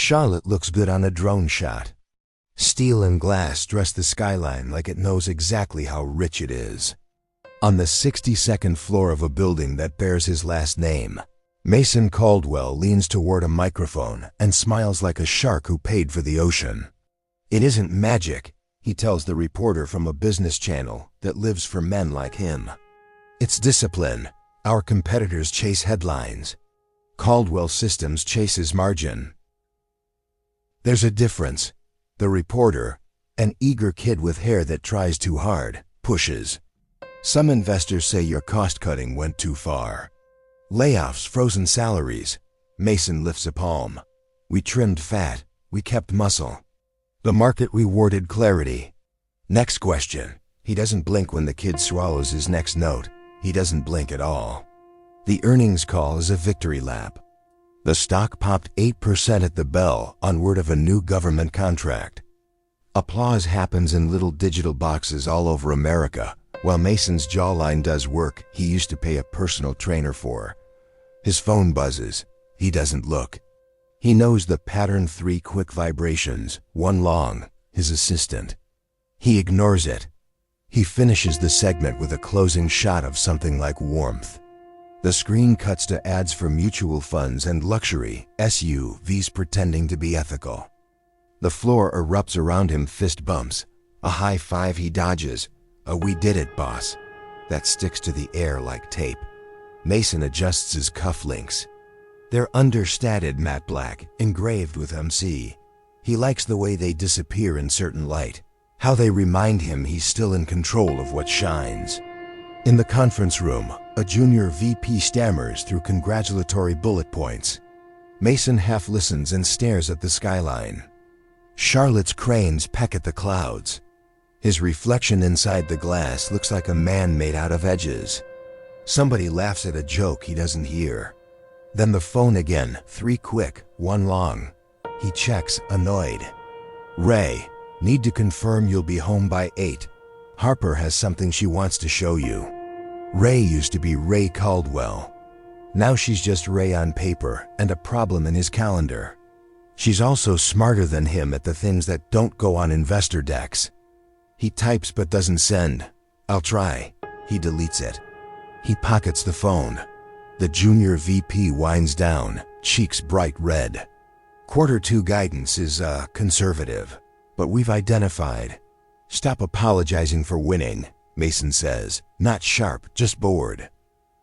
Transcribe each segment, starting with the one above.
Charlotte looks good on a drone shot. Steel and glass dress the skyline like it knows exactly how rich it is. On the 62nd floor of a building that bears his last name, Mason Caldwell leans toward a microphone and smiles like a shark who paid for the ocean. It isn't magic, he tells the reporter from a business channel that lives for men like him. It's discipline. Our competitors chase headlines. Caldwell Systems chases margin. There's a difference. The reporter, an eager kid with hair that tries too hard, pushes. Some investors say your cost-cutting went too far. Layoffs, frozen salaries. Mason lifts a palm. We trimmed fat. We kept muscle. The market rewarded clarity. Next question. He doesn't blink when the kid swallows his next note. He doesn't blink at all. The earnings call is a victory lap. The stock popped 8% at the bell on word of a new government contract. Applause happens in little digital boxes all over America, while Mason's jawline does work he used to pay a personal trainer for. His phone buzzes. He doesn't look. He knows the pattern: 3 quick vibrations, 1 long, his assistant. He ignores it. He finishes the segment with a closing shot of something like warmth. The screen cuts to ads for mutual funds and luxury SUVs pretending to be ethical. The floor erupts around him, fist bumps. A high five he dodges. A "we did it, boss," that sticks to the air like tape. Mason adjusts his cufflinks. They're understated matte black, engraved with MC. He likes the way they disappear in certain light, how they remind him he's still in control of what shines. In the conference room, a junior VP stammers through congratulatory bullet points. Mason half listens and stares at the skyline. Charlotte's cranes peck at the clouds. His reflection inside the glass looks like a man made out of edges. Somebody laughs at a joke he doesn't hear. Then the phone again, 3 quick, 1 long. He checks, annoyed. Ray, need to confirm you'll be home by 8. Harper has something she wants to show you. Ray used to be Ray Caldwell. Now she's just Ray on paper and a problem in his calendar. She's also smarter than him at the things that don't go on investor decks. He types but doesn't send. I'll try. He deletes it. He pockets the phone. The junior VP winds down, cheeks bright red. Q2 guidance is, conservative, but we've identified. Stop apologizing for winning, Mason says, not sharp, just bored.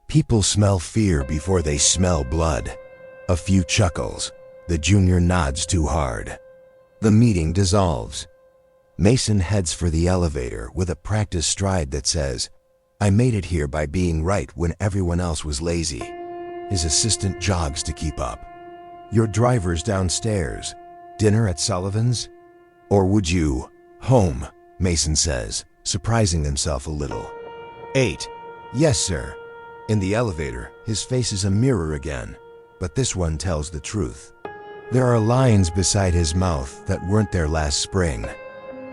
People smell fear before they smell blood. A few chuckles. The junior nods too hard. The meeting dissolves. Mason heads for the elevator with a practiced stride that says, I made it here by being right when everyone else was lazy. His assistant jogs to keep up. Your driver's downstairs. Dinner at Sullivan's? Or would you? Home, Mason says, surprising himself a little. 8. Yes, sir. In the elevator, his face is a mirror again, but this one tells the truth. There are lines beside his mouth that weren't there last spring.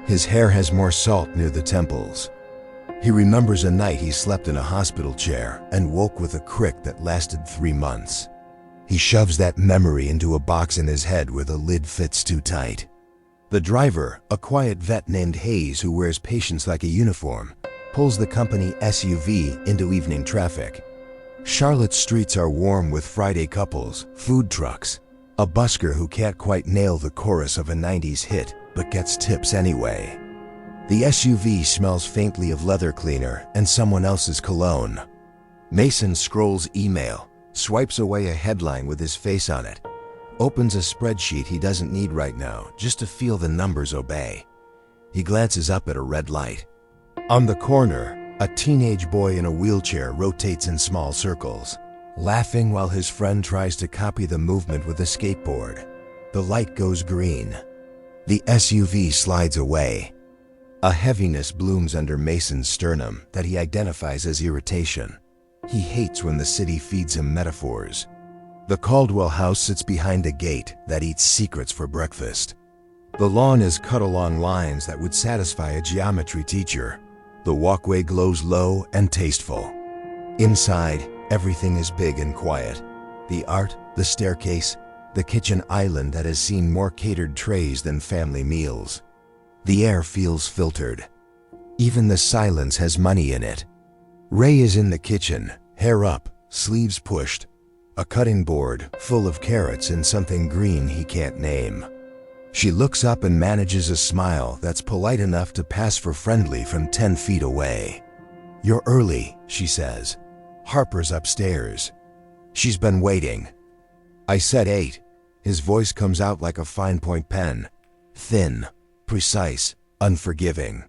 His hair has more salt near the temples. He remembers a night he slept in a hospital chair and woke with a crick that lasted 3 months. He shoves that memory into a box in his head where the lid fits too tight. The driver, a quiet vet named Hayes who wears patience like a uniform, pulls the company SUV into evening traffic. Charlotte's streets are warm with Friday couples, food trucks, a busker who can't quite nail the chorus of a 90s hit but gets tips anyway. The SUV smells faintly of leather cleaner and someone else's cologne. Mason scrolls email, swipes away a headline with his face on it, opens a spreadsheet he doesn't need right now just to feel the numbers obey. He glances up at a red light. On the corner, a teenage boy in a wheelchair rotates in small circles, laughing while his friend tries to copy the movement with a skateboard. The light goes green. The SUV slides away. A heaviness blooms under Mason's sternum that he identifies as irritation. He hates when the city feeds him metaphors. The Caldwell house sits behind a gate that eats secrets for breakfast. The lawn is cut along lines that would satisfy a geometry teacher. The walkway glows low and tasteful. Inside, everything is big and quiet. The art, the staircase, the kitchen island that has seen more catered trays than family meals. The air feels filtered. Even the silence has money in it. Ray is in the kitchen, hair up, sleeves pushed, a cutting board full of carrots and something green he can't name. She looks up and manages a smile that's polite enough to pass for friendly from 10 feet away. "You're early," she says. "Harper's upstairs. She's been waiting." "I said 8. His voice comes out like a fine-point pen. Thin, precise, unforgiving.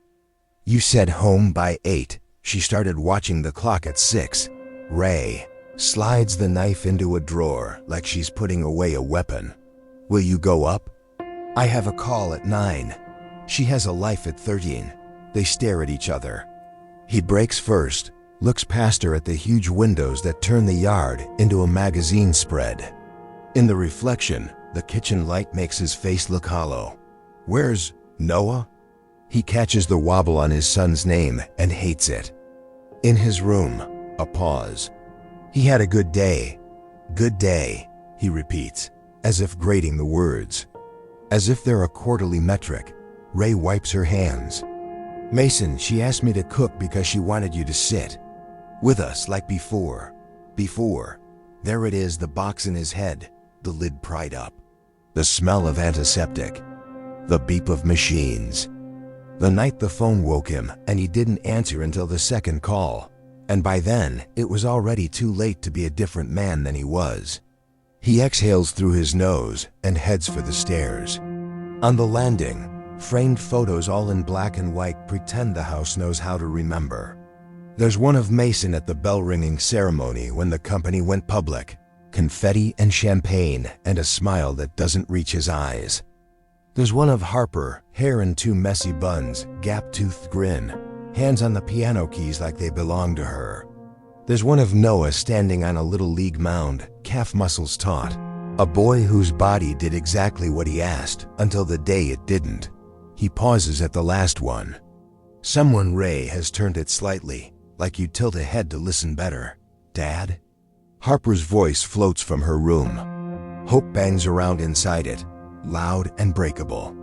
"You said home by 8. She started watching the clock at 6. Ray slides the knife into a drawer like she's putting away a weapon. "Will you go up?" "I have a call at 9. She has a life at 13. They stare at each other. He breaks first, looks past her at the huge windows that turn the yard into a magazine spread. In the reflection, the kitchen light makes his face look hollow. "Where's Noah?" He catches the wobble on his son's name and hates it. "In his room." A pause. "He had a good day." "Good day," he repeats, as if grading the words. As if they're a quarterly metric, Ray wipes her hands. "Mason, she asked me to cook because she wanted you to sit with us like before." Before. There it is, the box in his head, the lid pried up. The smell of antiseptic. The beep of machines. The night the phone woke him and he didn't answer until the second call. And by then, it was already too late to be a different man than he was. He exhales through his nose and heads for the stairs. On the landing, framed photos all in black and white pretend the house knows how to remember. There's one of Mason at the bell-ringing ceremony when the company went public. Confetti and champagne and a smile that doesn't reach his eyes. There's one of Harper, hair in 2 messy buns, gap-toothed grin, hands on the piano keys like they belong to her. There's one of Noah standing on a little league mound, calf muscles taut. A boy whose body did exactly what he asked until the day it didn't. He pauses at the last one. Someone Ray has turned it slightly, like you tilt a head to listen better. "Dad?" Harper's voice floats from her room. Hope bangs around inside it, loud and breakable.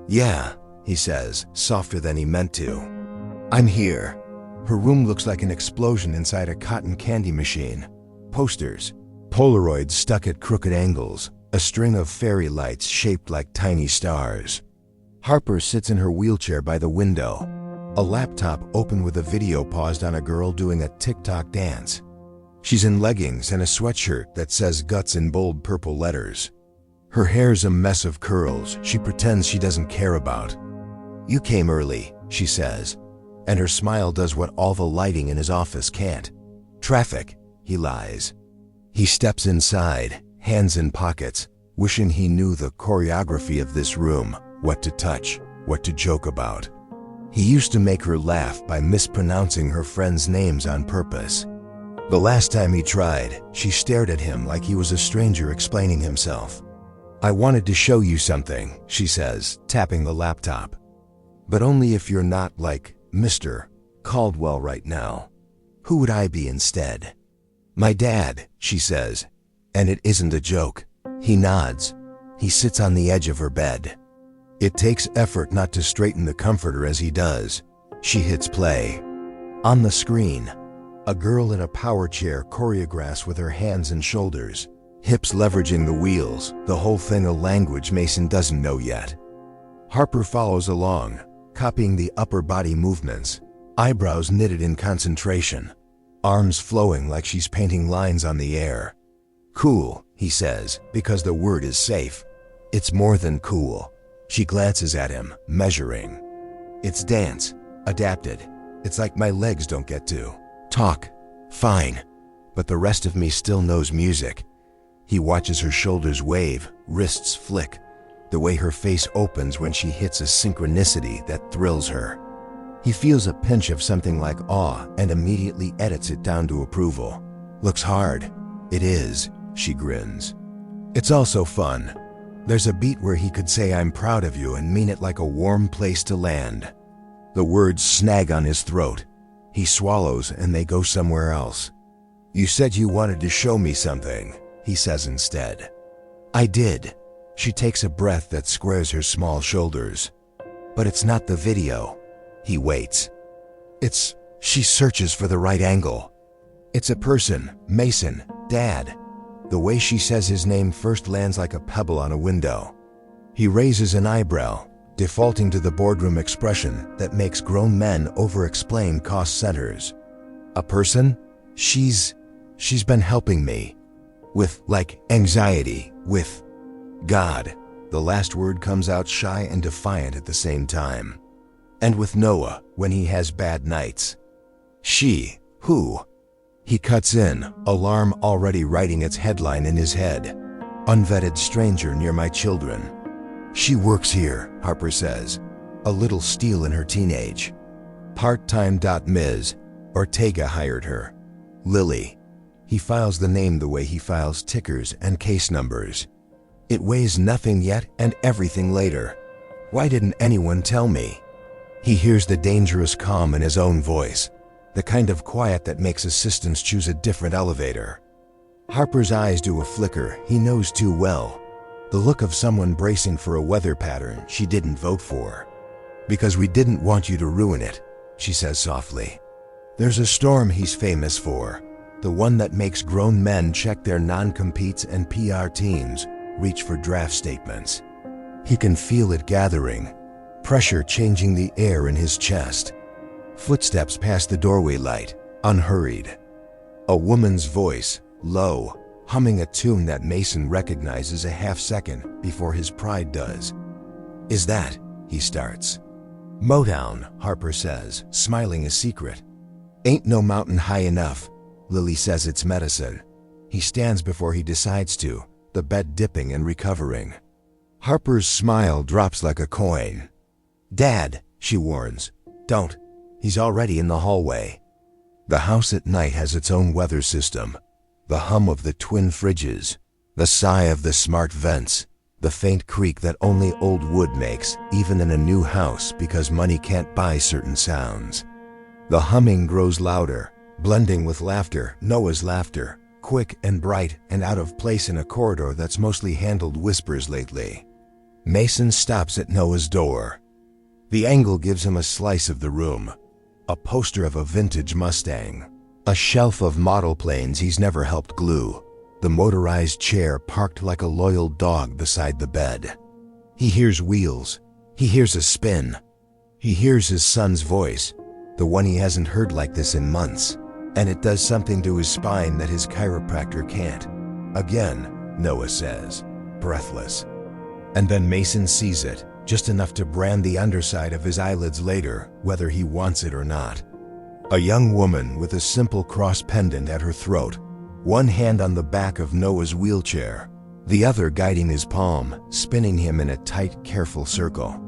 "Yeah," he says, softer than he meant to. "I'm here." Her room looks like an explosion inside a cotton candy machine. Posters, Polaroids stuck at crooked angles, a string of fairy lights shaped like tiny stars. Harper sits in her wheelchair by the window, a laptop open with a video paused on a girl doing a TikTok dance. She's in leggings and a sweatshirt that says guts in bold purple letters. Her hair's a mess of curls she pretends she doesn't care about. "You came early," she says, and her smile does what all the lighting in his office can't. "Traffic," he lies. He steps inside, hands in pockets, wishing he knew the choreography of this room, what to touch, what to joke about. He used to make her laugh by mispronouncing her friends' names on purpose. The last time he tried, she stared at him like he was a stranger explaining himself. "I wanted to show you something," she says, tapping the laptop. "But only if you're not like Mr. Caldwell right now. Who would I be instead?" "My dad," she says, and it isn't a joke. He nods. He sits on the edge of her bed. It takes effort not to straighten the comforter as he does. She hits play. On the screen, a girl in a power chair choreographs with her hands and shoulders, hips leveraging the wheels, the whole thing a language Mason doesn't know yet. Harper follows along, copying the upper body movements, eyebrows knitted in concentration, arms flowing like she's painting lines on the air. "Cool," he says, because the word is safe. "It's more than cool." She glances at him, measuring. "It's dance, adapted. It's like my legs don't get to talk. Fine. But the rest of me still knows music." He watches her shoulders wave, wrists flick, the way her face opens when she hits a synchronicity that thrills her. He feels a pinch of something like awe and immediately edits it down to approval. "Looks hard." "It is," she grins. "It's also fun." There's a beat where he could say "I'm proud of you" and mean it like a warm place to land. The words snag on his throat. He swallows and they go somewhere else. "You said you wanted to show me something," he says instead. I did. She takes a breath that squares her small shoulders. But it's not the video. He waits. She searches for the right angle. It's a person, Mason, Dad. The way she says his name first lands like a pebble on a window. He raises an eyebrow, defaulting to the boardroom expression that makes grown men over-explain cost centers. A person? She's been helping me. With, anxiety, with God. The last word comes out shy and defiant at the same time. And with Noah, when he has bad nights. She, who? He cuts in, alarm already writing its headline in his head. Unvetted stranger near my children. She works here, Harper says, a little steel in her teenage. Part-time. Ms. Ortega hired her. Lily. He files the name the way he files tickers and case numbers. It weighs nothing yet and everything later. Why didn't anyone tell me? He hears the dangerous calm in his own voice, the kind of quiet that makes assistants choose a different elevator. Harper's eyes do a flicker he knows too well. The look of someone bracing for a weather pattern she didn't vote for. Because we didn't want you to ruin it, she says softly. There's a storm he's famous for, the one that makes grown men check their non-competes and PR teams reach for draft statements. He can feel it gathering, pressure changing the air in his chest. Footsteps past the doorway light, unhurried. A woman's voice, low, humming a tune that Mason recognizes a half second before his pride does. Is that? He starts. Motown, Harper says, smiling a secret. Ain't no mountain high enough. Lily says it's medicine. He stands before he decides to, the bed dipping and recovering. Harper's smile drops like a coin. Dad, she warns, don't. He's already in the hallway. The house at night has its own weather system. The hum of the twin fridges, the sigh of the smart vents, the faint creak that only old wood makes, even in a new house because money can't buy certain sounds. The humming grows louder, blending with laughter, Noah's laughter, quick and bright and out of place in a corridor that's mostly handled whispers lately. Mason stops at Noah's door. The angle gives him a slice of the room. A poster of a vintage Mustang. A shelf of model planes he's never helped glue. The motorized chair parked like a loyal dog beside the bed. He hears wheels. He hears a spin. He hears his son's voice, the one he hasn't heard like this in months. And it does something to his spine that his chiropractor can't. Again, Noah says, breathless. And then Mason sees it, just enough to brand the underside of his eyelids later, whether he wants it or not. A young woman with a simple cross pendant at her throat, one hand on the back of Noah's wheelchair, the other guiding his palm, spinning him in a tight, careful circle.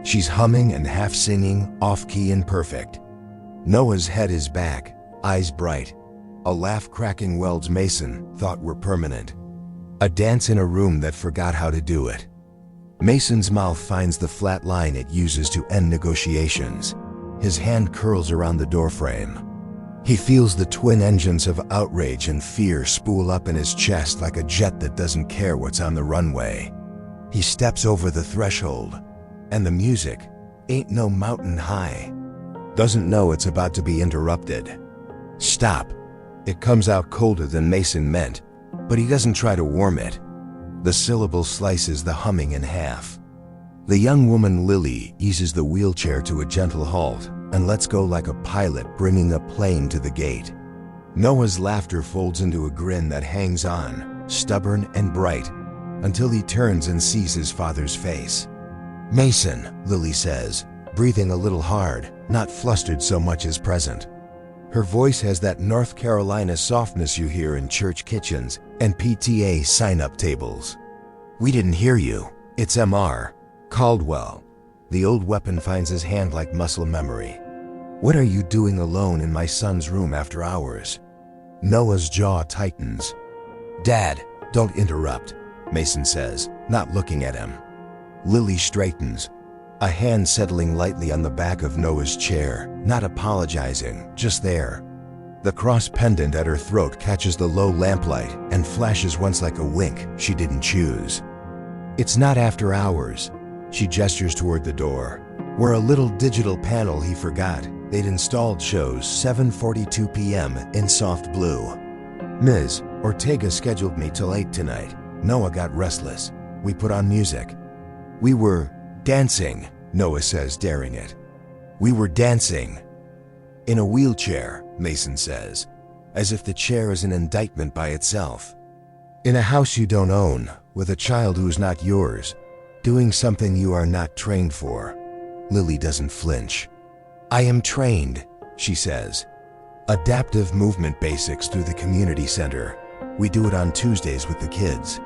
She's humming and half singing, off-key and perfect. Noah's head is back, eyes bright. A laugh cracking welds Mason thought were permanent. A dance in a room that forgot how to do it. Mason's mouth finds the flat line it uses to end negotiations. His hand curls around the doorframe. He feels the twin engines of outrage and fear spool up in his chest like a jet that doesn't care what's on the runway. He steps over the threshold, and the music, ain't no mountain high, doesn't know it's about to be interrupted. Stop. It comes out colder than Mason meant, but he doesn't try to warm it. The syllable slices the humming in half. The young woman Lily eases the wheelchair to a gentle halt and lets go like a pilot bringing a plane to the gate. Noah's laughter folds into a grin that hangs on, stubborn and bright, until he turns and sees his father's face. Mason, Lily says, breathing a little hard, not flustered so much as present. Her voice has that North Carolina softness you hear in church kitchens and PTA sign-up tables. We didn't hear you. It's Mr. Caldwell. The old weapon finds his hand like muscle memory. What are you doing alone in my son's room after hours? Noah's jaw tightens. Dad, don't interrupt, Mason says, not looking at him. Lily straightens, a hand settling lightly on the back of Noah's chair, not apologizing, just there. The cross pendant at her throat catches the low lamplight and flashes once like a wink she didn't choose. It's not after hours. She gestures toward the door, where a little digital panel he forgot they'd installed shows 7:42 p.m. in soft blue. Ms. Ortega scheduled me till 8 tonight. Noah got restless. We put on music. We were dancing, Noah says, daring it. We were dancing. In a wheelchair, Mason says, as if the chair is an indictment by itself. In a house you don't own, with a child who is not yours, doing something you are not trained for. Lily doesn't flinch. I am trained, she says. Adaptive movement basics through the community center. We do it on Tuesdays with the kids.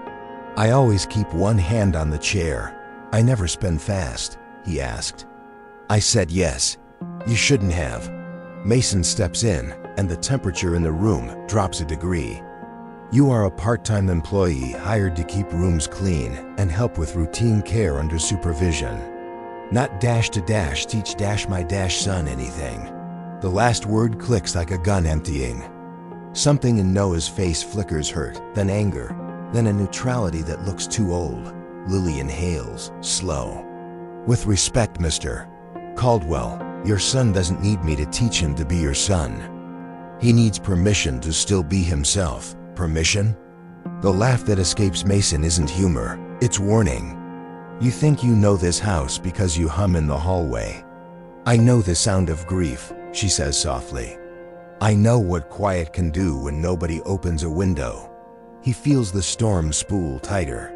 I always keep one hand on the chair. I never spin fast, he asked. I said yes. You shouldn't have. Mason steps in, and the temperature in the room drops a degree. You are a part-time employee hired to keep rooms clean and help with routine care under supervision. Not dash to dash teach dash my dash son anything. The last word clicks like a gun emptying. Something in Noah's face flickers hurt, then anger, then a neutrality that looks too old. Lily inhales, slow. With respect, Mr. Caldwell, your son doesn't need me to teach him to be your son. He needs permission to still be himself. Permission? The laugh that escapes Mason isn't humor, it's warning. You think you know this house because you hum in the hallway. I know the sound of grief, she says softly. I know what quiet can do when nobody opens a window. He feels the storm spool tighter.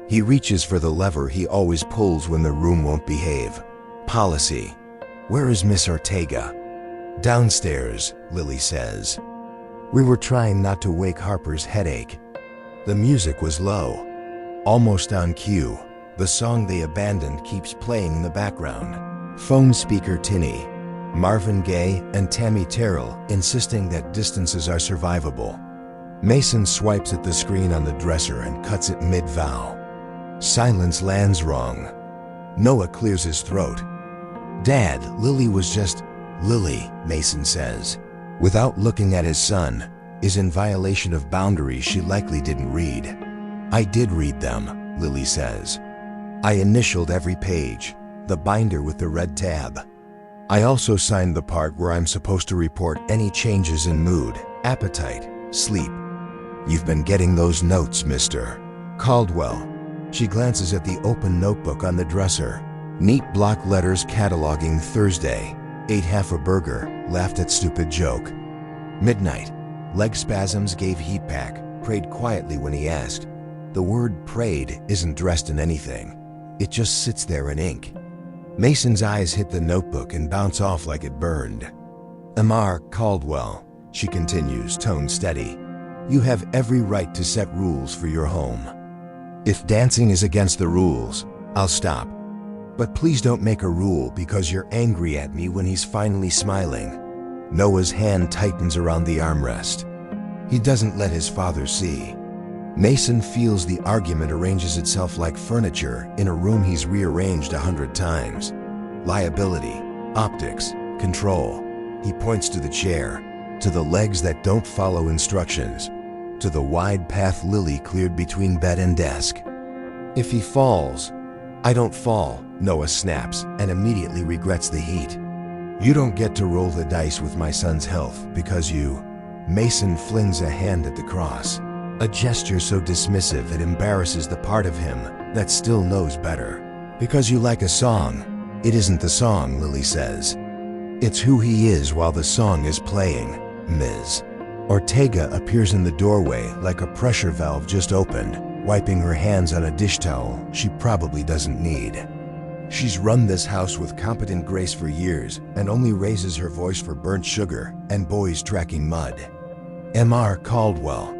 He reaches for the lever he always pulls when the room won't behave. Policy. Where is Miss Ortega? Downstairs, Lily says. We were trying not to wake Harper's headache. The music was low, almost on cue. The song they abandoned keeps playing in the background. Phone speaker tinny. Marvin Gaye and Tammy Terrell insisting that distances are survivable. Mason swipes at the screen on the dresser and cuts it mid-vow. Silence lands wrong. Noah clears his throat. Dad, Lily was just... Lily, Mason says, without looking at his son, is in violation of boundaries she likely didn't read. I did read them, Lily says. I initialed every page, the binder with the red tab. I also signed the part where I'm supposed to report any changes in mood, appetite, sleep. You've been getting those notes, Mr. Caldwell. She glances at the open notebook on the dresser. Neat block letters cataloging Thursday. Ate half a burger, laughed at stupid joke. Midnight. Leg spasms gave heat pack, prayed quietly when he asked. The word prayed isn't dressed in anything. It just sits there in ink. Mason's eyes hit the notebook and bounce off like it burned. Amar Caldwell, she continues, tone steady. You have every right to set rules for your home. If dancing is against the rules, I'll stop. But please don't make a rule because you're angry at me when he's finally smiling. Noah's hand tightens around the armrest. He doesn't let his father see. Mason feels the argument arranges itself like furniture in a room he's rearranged 100 times. Liability, optics, control. He points to the chair, to the legs that don't follow instructions, to the wide path Lily cleared between bed and desk. If he falls, I don't fall, Noah snaps and immediately regrets the heat. You don't get to roll the dice with my son's health because you... Mason flings a hand at the cross, a gesture so dismissive it embarrasses the part of him that still knows better. Because you like a song, it isn't the song, Lily says. It's who he is while the song is playing, Ms. Ortega appears in the doorway like a pressure valve just opened, wiping her hands on a dish towel she probably doesn't need. She's run this house with competent grace for years and only raises her voice for burnt sugar and boys tracking mud. M.R. Caldwell,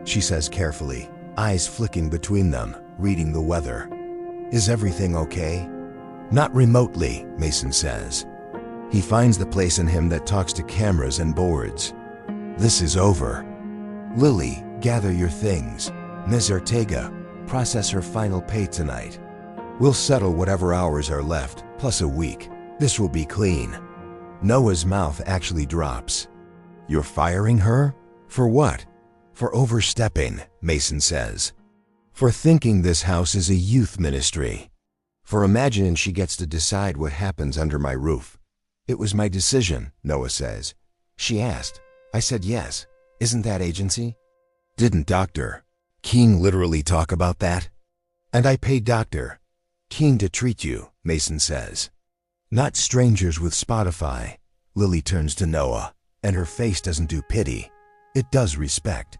she says carefully, eyes flicking between them, reading the weather. Is everything okay? Not remotely, Mason says. He finds the place in him that talks to cameras and boards. This is over. Lily, gather your things. Ms. Ortega, process her final pay tonight. We'll settle whatever hours are left, plus a week. This will be clean. Noah's mouth actually drops. You're firing her? For what? For overstepping, Mason says. For thinking this house is a youth ministry. For imagining she gets to decide what happens under my roof. It was my decision, Noah says. She asked. I said yes. Isn't that agency? Didn't Dr. King literally talk about that? And I paid Dr. King to treat you, Mason says. Not strangers with Spotify. Lily turns to Noah, and her face doesn't do pity. It does respect.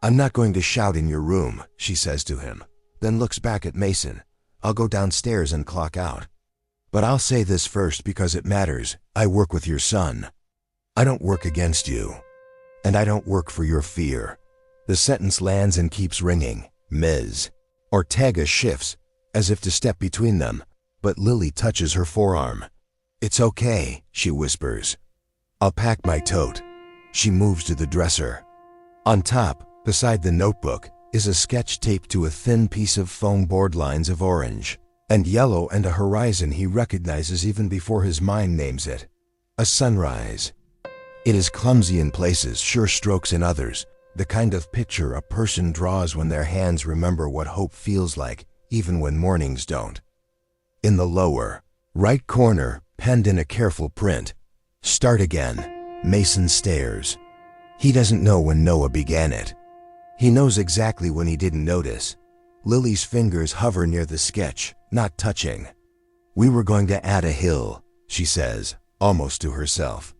I'm not going to shout in your room, she says to him, then looks back at Mason. I'll go downstairs and clock out. But I'll say this first because it matters. I work with your son. I don't work against you. And I don't work for your fear. The sentence lands and keeps ringing. Ms. Ortega shifts, as if to step between them, but Lily touches her forearm. It's okay, she whispers. I'll pack my tote. She moves to the dresser. On top, beside the notebook, is a sketch taped to a thin piece of foam board lines of orange and yellow and a horizon he recognizes even before his mind names it. A sunrise. It is clumsy in places, sure strokes in others, the kind of picture a person draws when their hands remember what hope feels like, even when mornings don't. In the lower right corner, penned in a careful print, "Start again." Mason stares. He doesn't know when Noah began it. He knows exactly when he didn't notice. Lily's fingers hover near the sketch, not touching. We were going to add a hill, she says, almost to herself.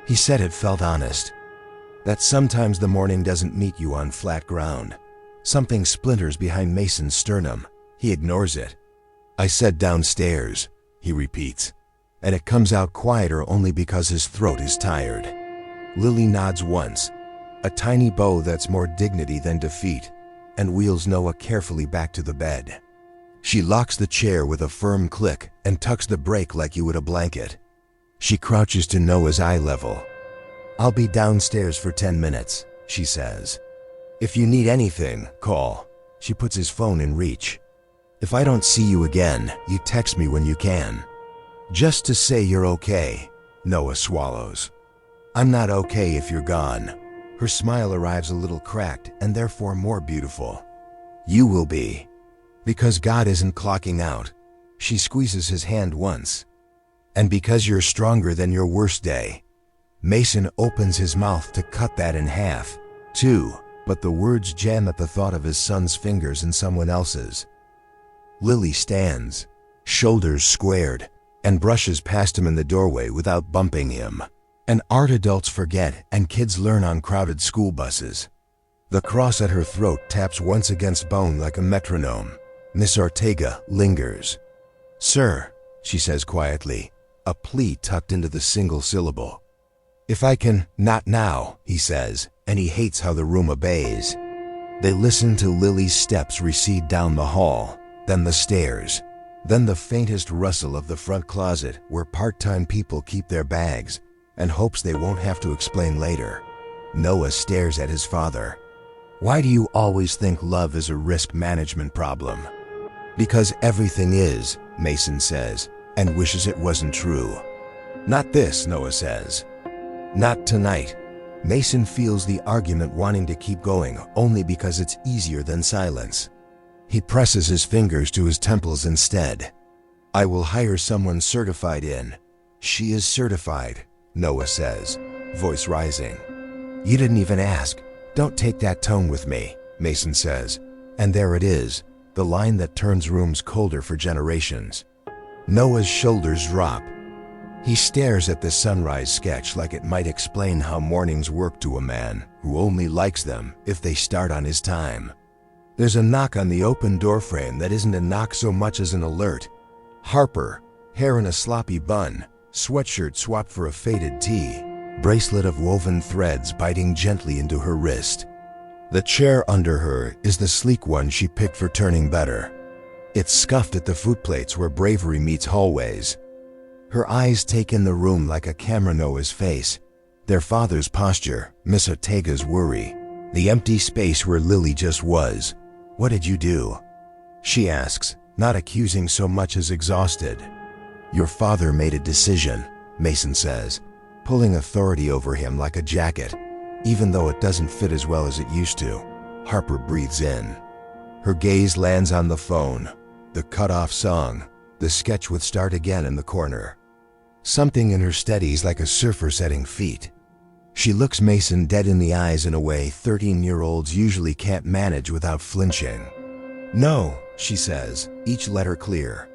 He said it felt honest. That sometimes the morning doesn't meet you on flat ground. Something splinters behind Mason's sternum. He ignores it. I said downstairs, he repeats, and it comes out quieter only because his throat is tired. Lily nods once, a tiny bow that's more dignity than defeat, and wheels Noah carefully back to the bed. She locks the chair with a firm click and tucks the brake like you would a blanket. She crouches to Noah's eye level. I'll be downstairs for 10 minutes, she says. If you need anything, call. She puts his phone in reach. If I don't see you again, you text me when you can. Just to say you're okay, Noah swallows. I'm not okay if you're gone. Her smile arrives a little cracked and therefore more beautiful. You will be. Because God isn't clocking out. She squeezes his hand once. And because you're stronger than your worst day. Mason opens his mouth to cut that in half, too, but the words jam at the thought of his son's fingers in someone else's. Lily stands, shoulders squared, and brushes past him in the doorway without bumping him. An art adults forget and kids learn on crowded school buses. The cross at her throat taps once against bone like a metronome. Miss Ortega lingers. Sir, she says quietly, a plea tucked into the single syllable. If I can, not now, he says, and he hates how the room obeys. They listen to Lily's steps recede down the hall, then the stairs, then the faintest rustle of the front closet where part-time people keep their bags and hopes they won't have to explain later. Noah stares at his father. Why do you always think love is a risk management problem? Because everything is, Mason says, and wishes it wasn't true. Not this, Noah says. Not tonight. Mason feels the argument wanting to keep going only because it's easier than silence. He presses his fingers to his temples instead. I will hire someone certified in. She is certified, Noah says, voice rising. You didn't even ask. Don't take that tone with me, Mason says. And there it is, the line that turns rooms colder for generations. Noah's shoulders drop. He stares at the sunrise sketch like it might explain how mornings work to a man who only likes them if they start on his time. There's a knock on the open doorframe that isn't a knock so much as an alert. Harper, hair in a sloppy bun, sweatshirt swapped for a faded tee, bracelet of woven threads biting gently into her wrist. The chair under her is the sleek one she picked for turning better. It's scuffed at the footplates where bravery meets hallways. Her eyes take in the room like a camera. Noah's face, their father's posture, Miss Ortega's worry, the empty space where Lily just was. What did you do? She asks, not accusing so much as exhausted. Your father made a decision, Mason says. pulling authority over him like a jacket, even though it doesn't fit as well as it used to. Harper breathes in. Her gaze lands on the phone, the cut-off song. The sketch would start again in the corner. Something in her steadies like a surfer setting feet. She looks Mason dead in the eyes in a way 13-year-olds usually can't manage without flinching. "No," she says, each letter clear.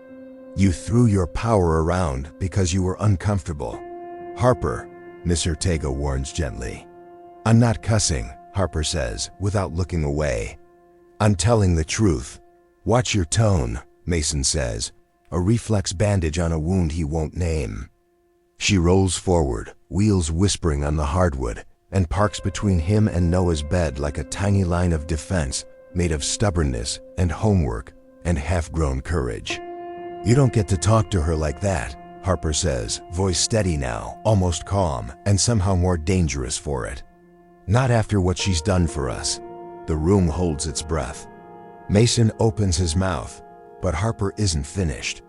"You threw your power around because you were uncomfortable." "Harper," Miss Ortega warns gently. "I'm not cussing," Harper says, without looking away. "I'm telling the truth." "Watch your tone," Mason says, a reflex bandage on a wound he won't name. She rolls forward, wheels whispering on the hardwood, and parks between him and Noah's bed like a tiny line of defense made of stubbornness and homework and half-grown courage. "You don't get to talk to her like that," Harper says, voice steady now, almost calm, and somehow more dangerous for it. "Not after what she's done for us." The room holds its breath. Mason opens his mouth, but Harper isn't finished.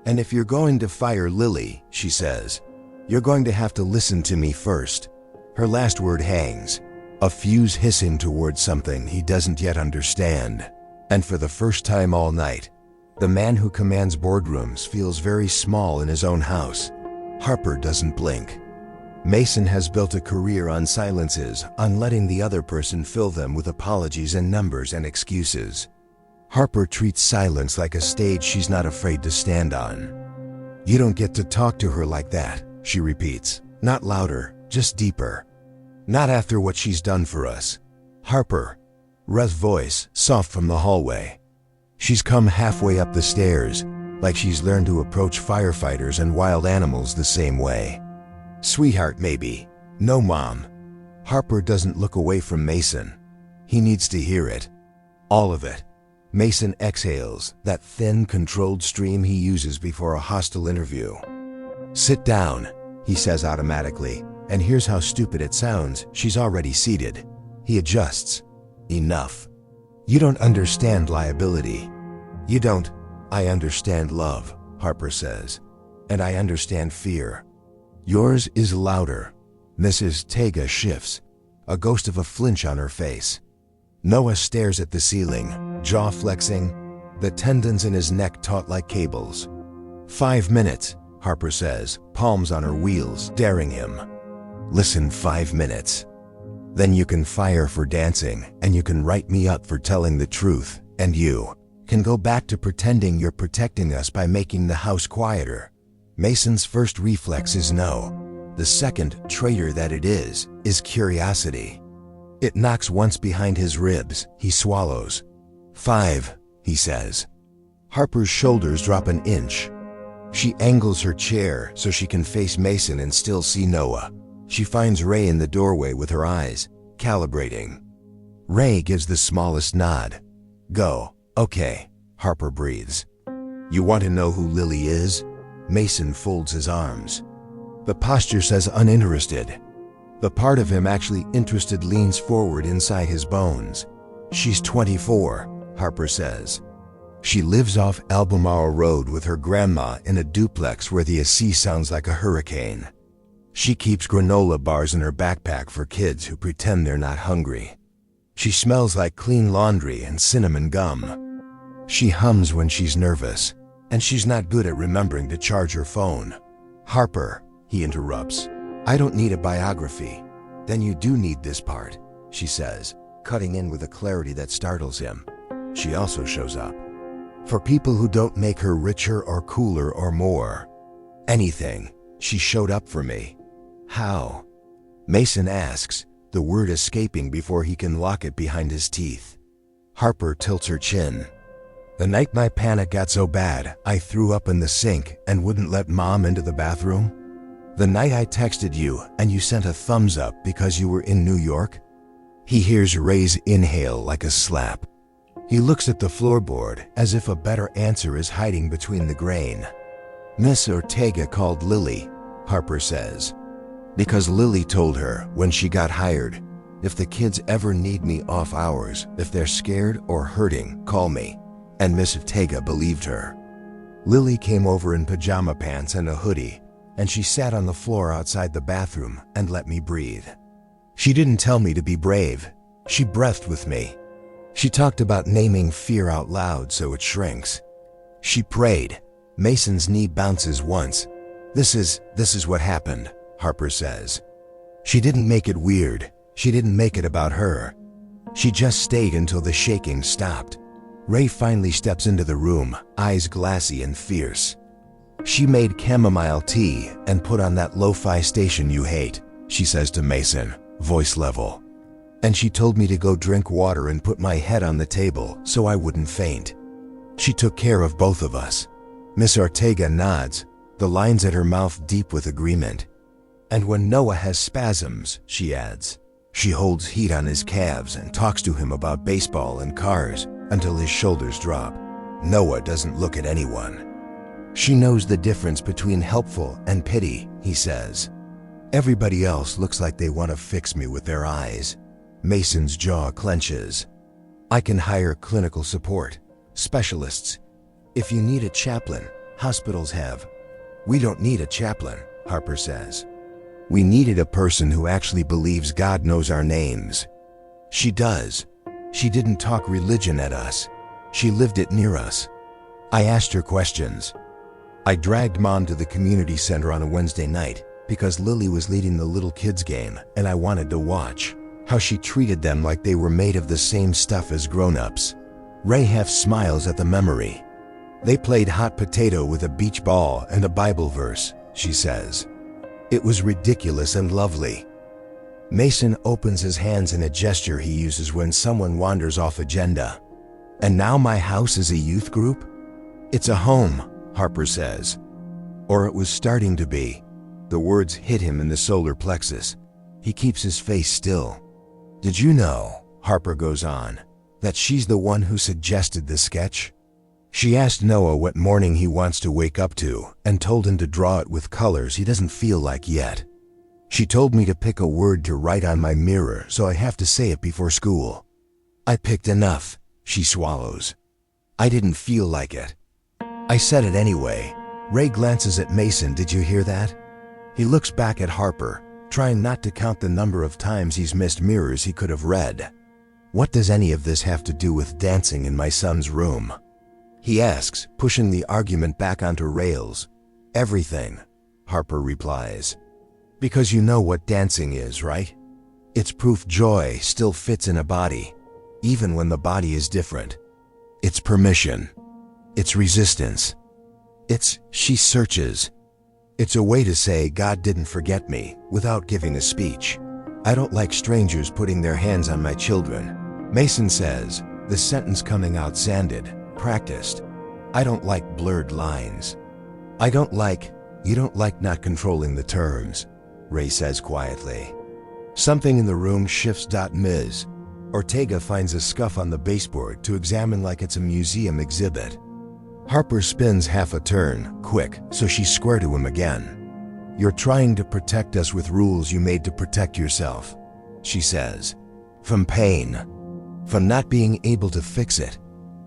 "And if you're going to fire Lily," she says, "you're going to have to listen to me first." Her last word hangs, a fuse hissing towards something he doesn't yet understand. And for the first time all night, the man who commands boardrooms feels very small in his own house. Harper doesn't blink. Mason has built a career on silences, on letting the other person fill them with apologies and numbers and excuses. Harper treats silence like a stage she's not afraid to stand on. "You don't get to talk to her like that," she repeats, not louder, just deeper. "Not after what she's done for us." "Harper," Ruth's voice, soft from the hallway. She's come halfway up the stairs, like she's learned to approach firefighters and wild animals the same way. "Sweetheart, maybe." "No, Mom." Harper doesn't look away from Mason. He needs to hear it. All of it. Mason exhales, that thin, controlled stream he uses before a hostile interview. "Sit down," he says automatically, and here's how stupid it sounds, she's already seated. He adjusts. "Enough. You don't understand liability." "You don't." "I understand love," Harper says. "And I understand fear." Yours is louder. Mrs. Tega shifts, a ghost of a flinch on her face. Noah stares at the ceiling, jaw flexing, the tendons in his neck taut like cables. 5 minutes, Harper says, palms on her wheels, daring him. "Listen, 5 minutes. Then you can fire for dancing, and you can write me up for telling the truth, and you can go back to pretending you're protecting us by making the house quieter." Mason's first reflex is no. The second, traitor that it is curiosity. It knocks once behind his ribs. He swallows. 5, he says. Harper's shoulders drop an inch. She angles her chair so she can face Mason and still see Noah. She finds Ray in the doorway with her eyes, calibrating. Ray gives the smallest nod. "Go." "Okay," Harper breathes. "You want to know who Lily is?" Mason folds his arms. The posture says uninterested. The part of him actually interested leans forward inside his bones. "She's 24, Harper says. She lives off Albemarle Road with her grandma in a duplex where the AC sounds like a hurricane. She keeps granola bars in her backpack for kids who pretend they're not hungry. She smells like clean laundry and cinnamon gum. She hums when she's nervous, and she's not good at remembering to charge her phone." "Harper," he interrupts, "I don't need a biography." "Then you do need this part," she says, cutting in with a clarity that startles him. She also shows up. "For people who don't make her richer or cooler or more. Anything. She showed up for me." "How?" Mason asks, the word escaping before he can lock it behind his teeth. Harper tilts her chin. "The night my panic got so bad, I threw up in the sink and wouldn't let Mom into the bathroom. The night I texted you and you sent a thumbs up because you were in New York." He hears Ray's inhale like a slap. He looks at the floorboard as if a better answer is hiding between the grain. "Miss Ortega called Lily," Harper says, "because Lily told her when she got hired, if the kids ever need me off hours, if they're scared or hurting, call me." And Miss Ortega believed her. Lily came over in pajama pants and a hoodie, and she sat on the floor outside the bathroom and let me breathe. She didn't tell me to be brave. She breathed with me. She talked about naming fear out loud so it shrinks. She prayed. Mason's knee bounces once. This is what happened, Harper says. She didn't make it weird. She didn't make it about her. She just stayed until the shaking stopped. Ray finally steps into the room, eyes glassy and fierce. She made chamomile tea and put on that lo-fi station you hate, she says to Mason, voice level. And she told me to go drink water and put my head on the table so I wouldn't faint. She took care of both of us. Miss Ortega nods, the lines at her mouth deep with agreement. And when Noah has spasms, she adds, she holds heat on his calves and talks to him about baseball and cars until his shoulders drop. Noah doesn't look at anyone. She knows the difference between helpful and pity, he says. Everybody else looks like they want to fix me with their eyes. Mason's jaw clenches. I can hire clinical support, specialists. If you need a chaplain, hospitals have. We don't need a chaplain, Harper says. We needed a person who actually believes God knows our names. She does. She didn't talk religion at us. She lived it near us. I asked her questions. I dragged Mom to the community center on a Wednesday night because Lily was leading the little kids game and I wanted to watch how she treated them like they were made of the same stuff as grown-ups. Ray half smiles at the memory. They played hot potato with a beach ball and a Bible verse, she says. It was ridiculous and lovely. Mason opens his hands in a gesture he uses when someone wanders off agenda. And now my house is a youth group? It's a home, Harper says. Or it was starting to be. The words hit him in the solar plexus. He keeps his face still. Did you know, Harper goes on, that she's the one who suggested the sketch? She asked Noah what morning he wants to wake up to and told him to draw it with colors he doesn't feel like yet. She told me to pick a word to write on my mirror so I have to say it before school. I picked enough, she swallows. I didn't feel like it. I said it anyway. Ray glances at Mason. Did you hear that? He looks back at Harper, trying not to count the number of times he's missed mirrors he could have read. What does any of this have to do with dancing in my son's room? He asks, pushing the argument back onto rails. Everything, Harper replies. Because you know what dancing is, right? It's proof joy still fits in a body, even when the body is different. It's permission. It's resistance. She searches. It's a way to say God didn't forget me without giving a speech. I don't like strangers putting their hands on my children. Mason says, the sentence coming out sanded, practiced. I don't like blurred lines. You don't like not controlling the terms, Ray says quietly. Something in the room shifts. Ms. Ortega finds a scuff on the baseboard to examine like it's a museum exhibit. Harper spins half a turn, quick, so she's square to him again. You're trying to protect us with rules you made to protect yourself, she says. From pain. From not being able to fix it.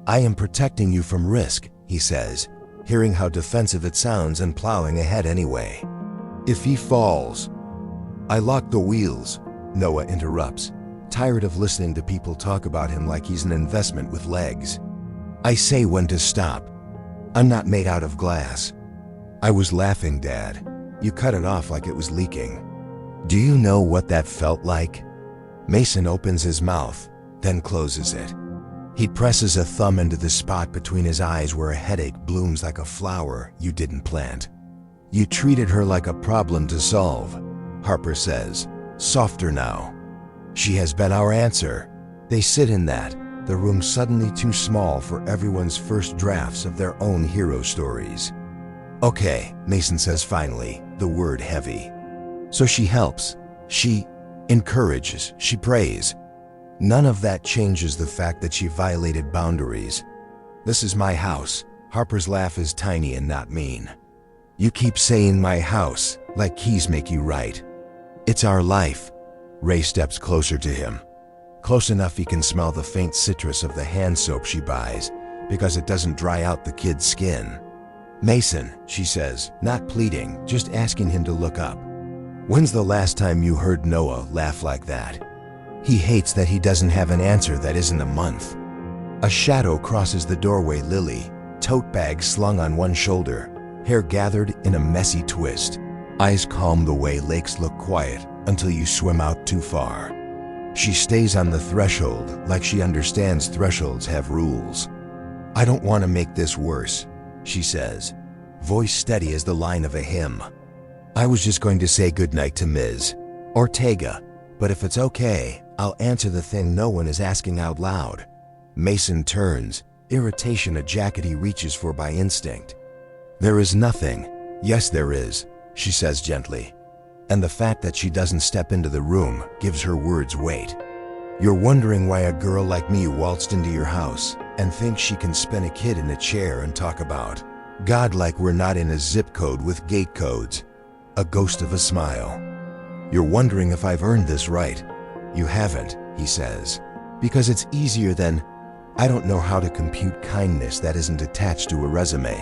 I am protecting you from risk, he says, hearing how defensive it sounds and plowing ahead anyway. If he falls. I lock the wheels, Noah interrupts, tired of listening to people talk about him like he's an investment with legs. I say when to stop. I'm not made out of glass. I was laughing, Dad. You cut it off like it was leaking. Do you know what that felt like? Mason opens his mouth, then closes it. He presses a thumb into the spot between his eyes where a headache blooms like a flower you didn't plant. You treated her like a problem to solve, Harper says, softer now. She has been our answer. They sit in that, the room suddenly too small for everyone's first drafts of their own hero stories. Okay, Mason says finally, the word heavy. So she helps. She encourages. She prays. None of that changes the fact that she violated boundaries. This is my house. Harper's laugh is tiny and not mean. You keep saying my house, like keys make you right. It's our life. Ray steps closer to him. Close enough he can smell the faint citrus of the hand soap she buys because it doesn't dry out the kid's skin. "Mason," she says, not pleading, just asking him to look up. "When's the last time you heard Noah laugh like that?" He hates that he doesn't have an answer that isn't a month. A shadow crosses the doorway. Lily, tote bag slung on one shoulder, hair gathered in a messy twist. Eyes calm the way lakes look quiet until you swim out too far. She stays on the threshold like she understands thresholds have rules. "I don't want to make this worse," she says, voice steady as the line of a hymn. "I was just going to say goodnight to Ms. Ortega, but if it's okay, I'll answer the thing no one is asking out loud." Mason turns, irritation a jacket he reaches for by instinct. "There is nothing." "Yes, there is," she says gently. And the fact that she doesn't step into the room gives her words weight. "You're wondering why a girl like me waltzed into your house and thinks she can spin a kid in a chair and talk about God like we're not in a zip code with gate codes." A ghost of a smile. "You're wondering if I've earned this right." "You haven't," he says, "because it's easier than, I don't know how to compute kindness that isn't attached to a resume."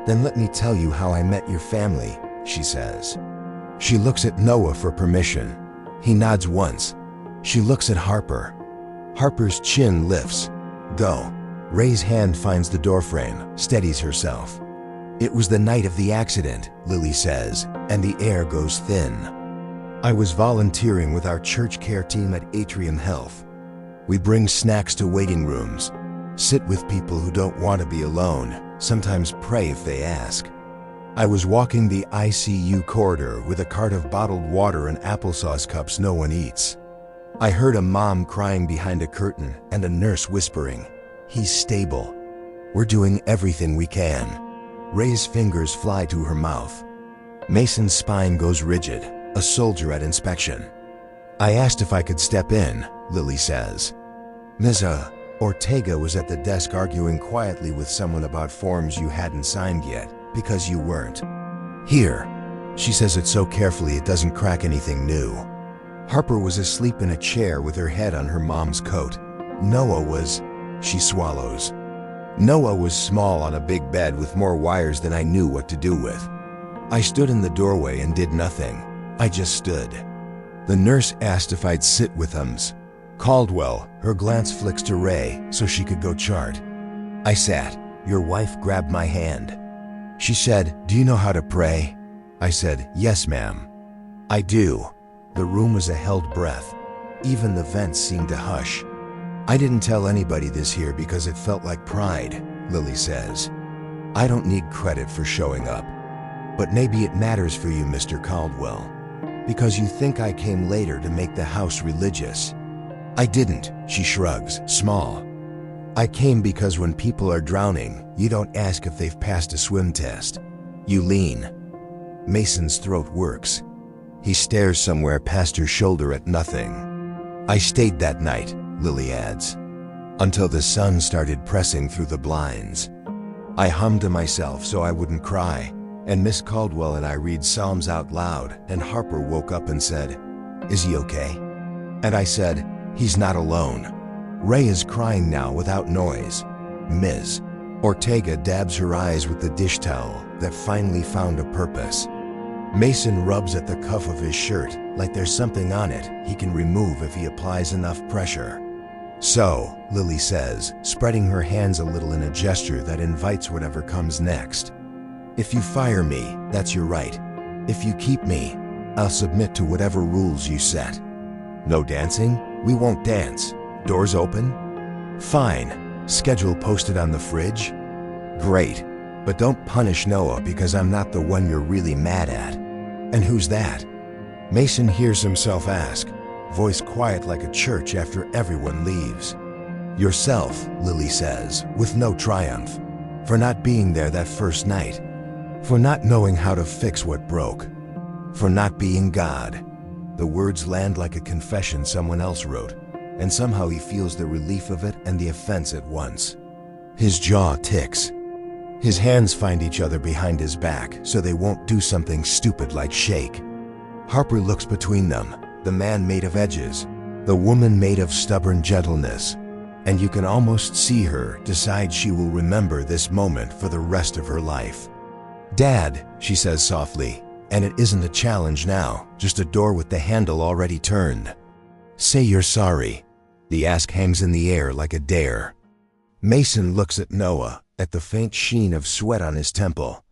"Then let me tell you how I met your family," she says. She looks at Noah for permission. He nods once. She looks at Harper. Harper's chin lifts. "Go." Ray's hand finds the doorframe, steadies herself. "It was the night of the accident," Lily says, and the air goes thin. "I was volunteering with our church care team at Atrium Health. We bring snacks to waiting rooms, sit with people who don't want to be alone, sometimes pray if they ask. I was walking the ICU corridor with a cart of bottled water and applesauce cups no one eats. I heard a mom crying behind a curtain and a nurse whispering, 'He's stable. We're doing everything we can.'" Ray's fingers fly to her mouth. Mason's spine goes rigid, a soldier at inspection. "I asked if I could step in," Lily says. "Ms. Ortega was at the desk arguing quietly with someone about forms you hadn't signed yet, because you weren't. Here." She says it so carefully it doesn't crack anything new. Harper was asleep in a chair with her head on her mom's coat. Noah was... She swallows. "Noah was small on a big bed with more wires than I knew what to do with. I stood in the doorway and did nothing. I just stood. The nurse asked if I'd sit with them. Caldwell, her glance flicks to Ray so she could go chart. I sat. Your wife grabbed my hand. She said, 'Do you know how to pray?' I said, 'Yes, ma'am.' 'I do.' The room was a held breath. Even the vents seemed to hush. I didn't tell anybody this here because it felt like pride, Lily says. I don't need credit for showing up. But maybe it matters for you, Mr. Caldwell. Because you think I came later to make the house religious. I didn't, she shrugs, small. I came because when people are drowning, you don't ask if they've passed a swim test. You lean. Mason's throat works. He stares somewhere past her shoulder at nothing. I stayed that night, Lily adds, until the sun started pressing through the blinds. I hummed to myself so I wouldn't cry, and Miss Caldwell and I read Psalms out loud, and Harper woke up and said, "Is he okay?" And I said, "He's not alone." Ray is crying now without noise. Ms. Ortega dabs her eyes with the dish towel that finally found a purpose. Mason rubs at the cuff of his shirt like there's something on it he can remove if he applies enough pressure. So, Lily says, spreading her hands a little in a gesture that invites whatever comes next. If you fire me, that's your right. If you keep me, I'll submit to whatever rules you set. No dancing? We won't dance. Doors open? Fine. Schedule posted on the fridge? Great. But don't punish Noah because I'm not the one you're really mad at. And who's that? Mason hears himself ask, voice quiet like a church after everyone leaves. Yourself, Lily says, with no triumph. For not being there that first night. For not knowing how to fix what broke. For not being God. The words land like a confession someone else wrote, and somehow he feels the relief of it and the offense at once. His jaw ticks. His hands find each other behind his back so they won't do something stupid like shake. Harper looks between them, the man made of edges, the woman made of stubborn gentleness, and you can almost see her decide she will remember this moment for the rest of her life. "Dad," she says softly, and it isn't a challenge now, just a door with the handle already turned. "Say you're sorry." The ask hangs in the air like a dare. Mason looks at Noah, at the faint sheen of sweat on his temple,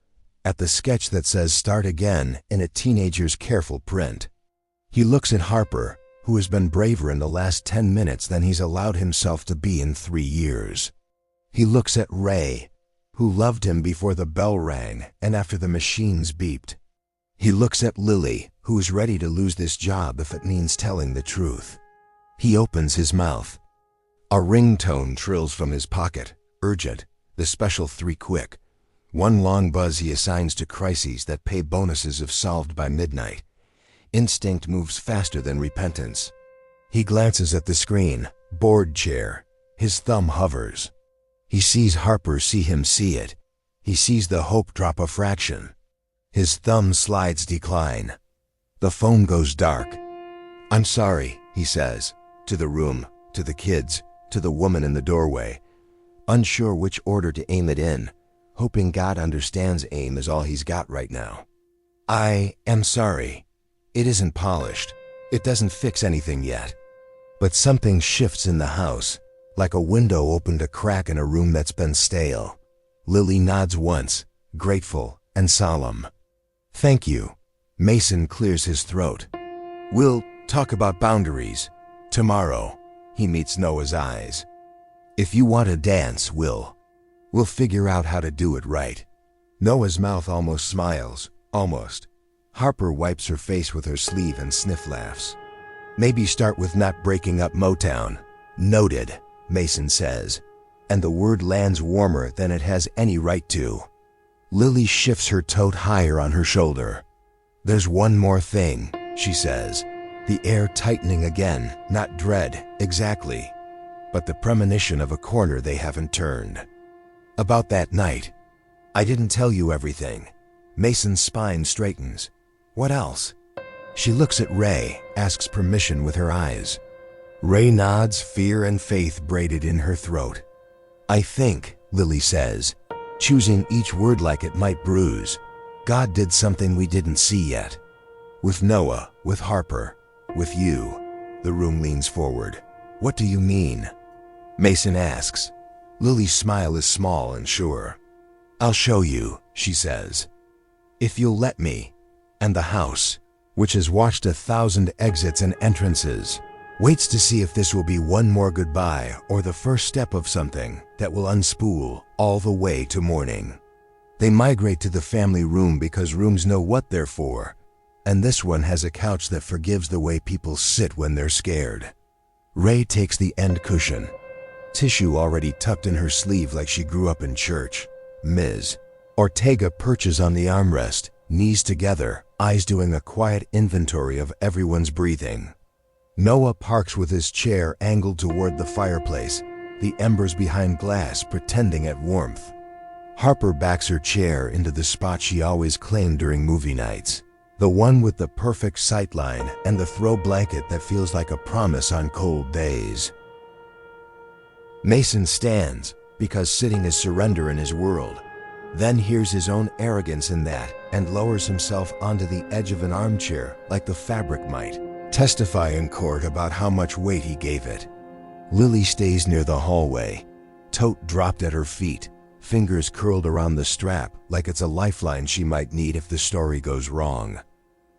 at the sketch that says "Start Again" in a teenager's careful print. He looks at Harper, who has been braver in the last 10 minutes than he's allowed himself to be in 3 years. He looks at Ray, who loved him before the bell rang and after the machines beeped. He looks at Lily, who is ready to lose this job if it means telling the truth. He opens his mouth. A ringtone trills from his pocket, urgent, the special 3 quick. One long buzz he assigns to crises that pay bonuses if solved by midnight. Instinct moves faster than repentance. He glances at the screen, board chair. His thumb hovers. He sees Harper see him see it. He sees the hope drop a fraction. His thumb slides decline. The phone goes dark. "I'm sorry," he says, to the room, to the kids, to the woman in the doorway, unsure which order to aim it in, hoping God understands aim is all he's got right now. "I am sorry." It isn't polished. It doesn't fix anything yet. But something shifts in the house, like a window opened a crack in a room that's been stale. Lily nods once, grateful and solemn. "Thank you." Mason clears his throat. "We'll talk about boundaries tomorrow." He meets Noah's eyes. "If you want to dance, we'll figure out how to do it right." Noah's mouth almost smiles, almost. Harper wipes her face with her sleeve and sniff laughs. "Maybe start with not breaking up Motown." "Noted," Mason says, and the word lands warmer than it has any right to. Lily shifts her tote higher on her shoulder. "There's one more thing," she says, the air tightening again, not dread, exactly, but the premonition of a corner they haven't turned. "About that night. I didn't tell you everything." Mason's spine straightens. "What else?" She looks at Ray, asks permission with her eyes. Ray nods, fear and faith braided in her throat. "I think," Lily says, choosing each word like it might bruise, "God did something we didn't see yet. With Noah, with Harper, with you." The room leans forward. "What do you mean?" Mason asks. Lily's smile is small and sure. "I'll show you," she says. "If you'll let me." And the house, which has watched 1,000 exits and entrances, waits to see if this will be one more goodbye or the first step of something that will unspool all the way to morning. They migrate to the family room because rooms know what they're for, and this one has a couch that forgives the way people sit when they're scared. Ray takes the end cushion, tissue already tucked in her sleeve like she grew up in church. Ms. Ortega perches on the armrest, knees together, eyes doing a quiet inventory of everyone's breathing. Noah parks with his chair angled toward the fireplace, the embers behind glass pretending at warmth. Harper backs her chair into the spot she always claimed during movie nights, the one with the perfect sightline and the throw blanket that feels like a promise on cold days. Mason stands, because sitting is surrender in his world, then hears his own arrogance in that and lowers himself onto the edge of an armchair like the fabric might, testify in court about how much weight he gave it. Lily stays near the hallway, tote dropped at her feet, fingers curled around the strap like it's a lifeline she might need if the story goes wrong.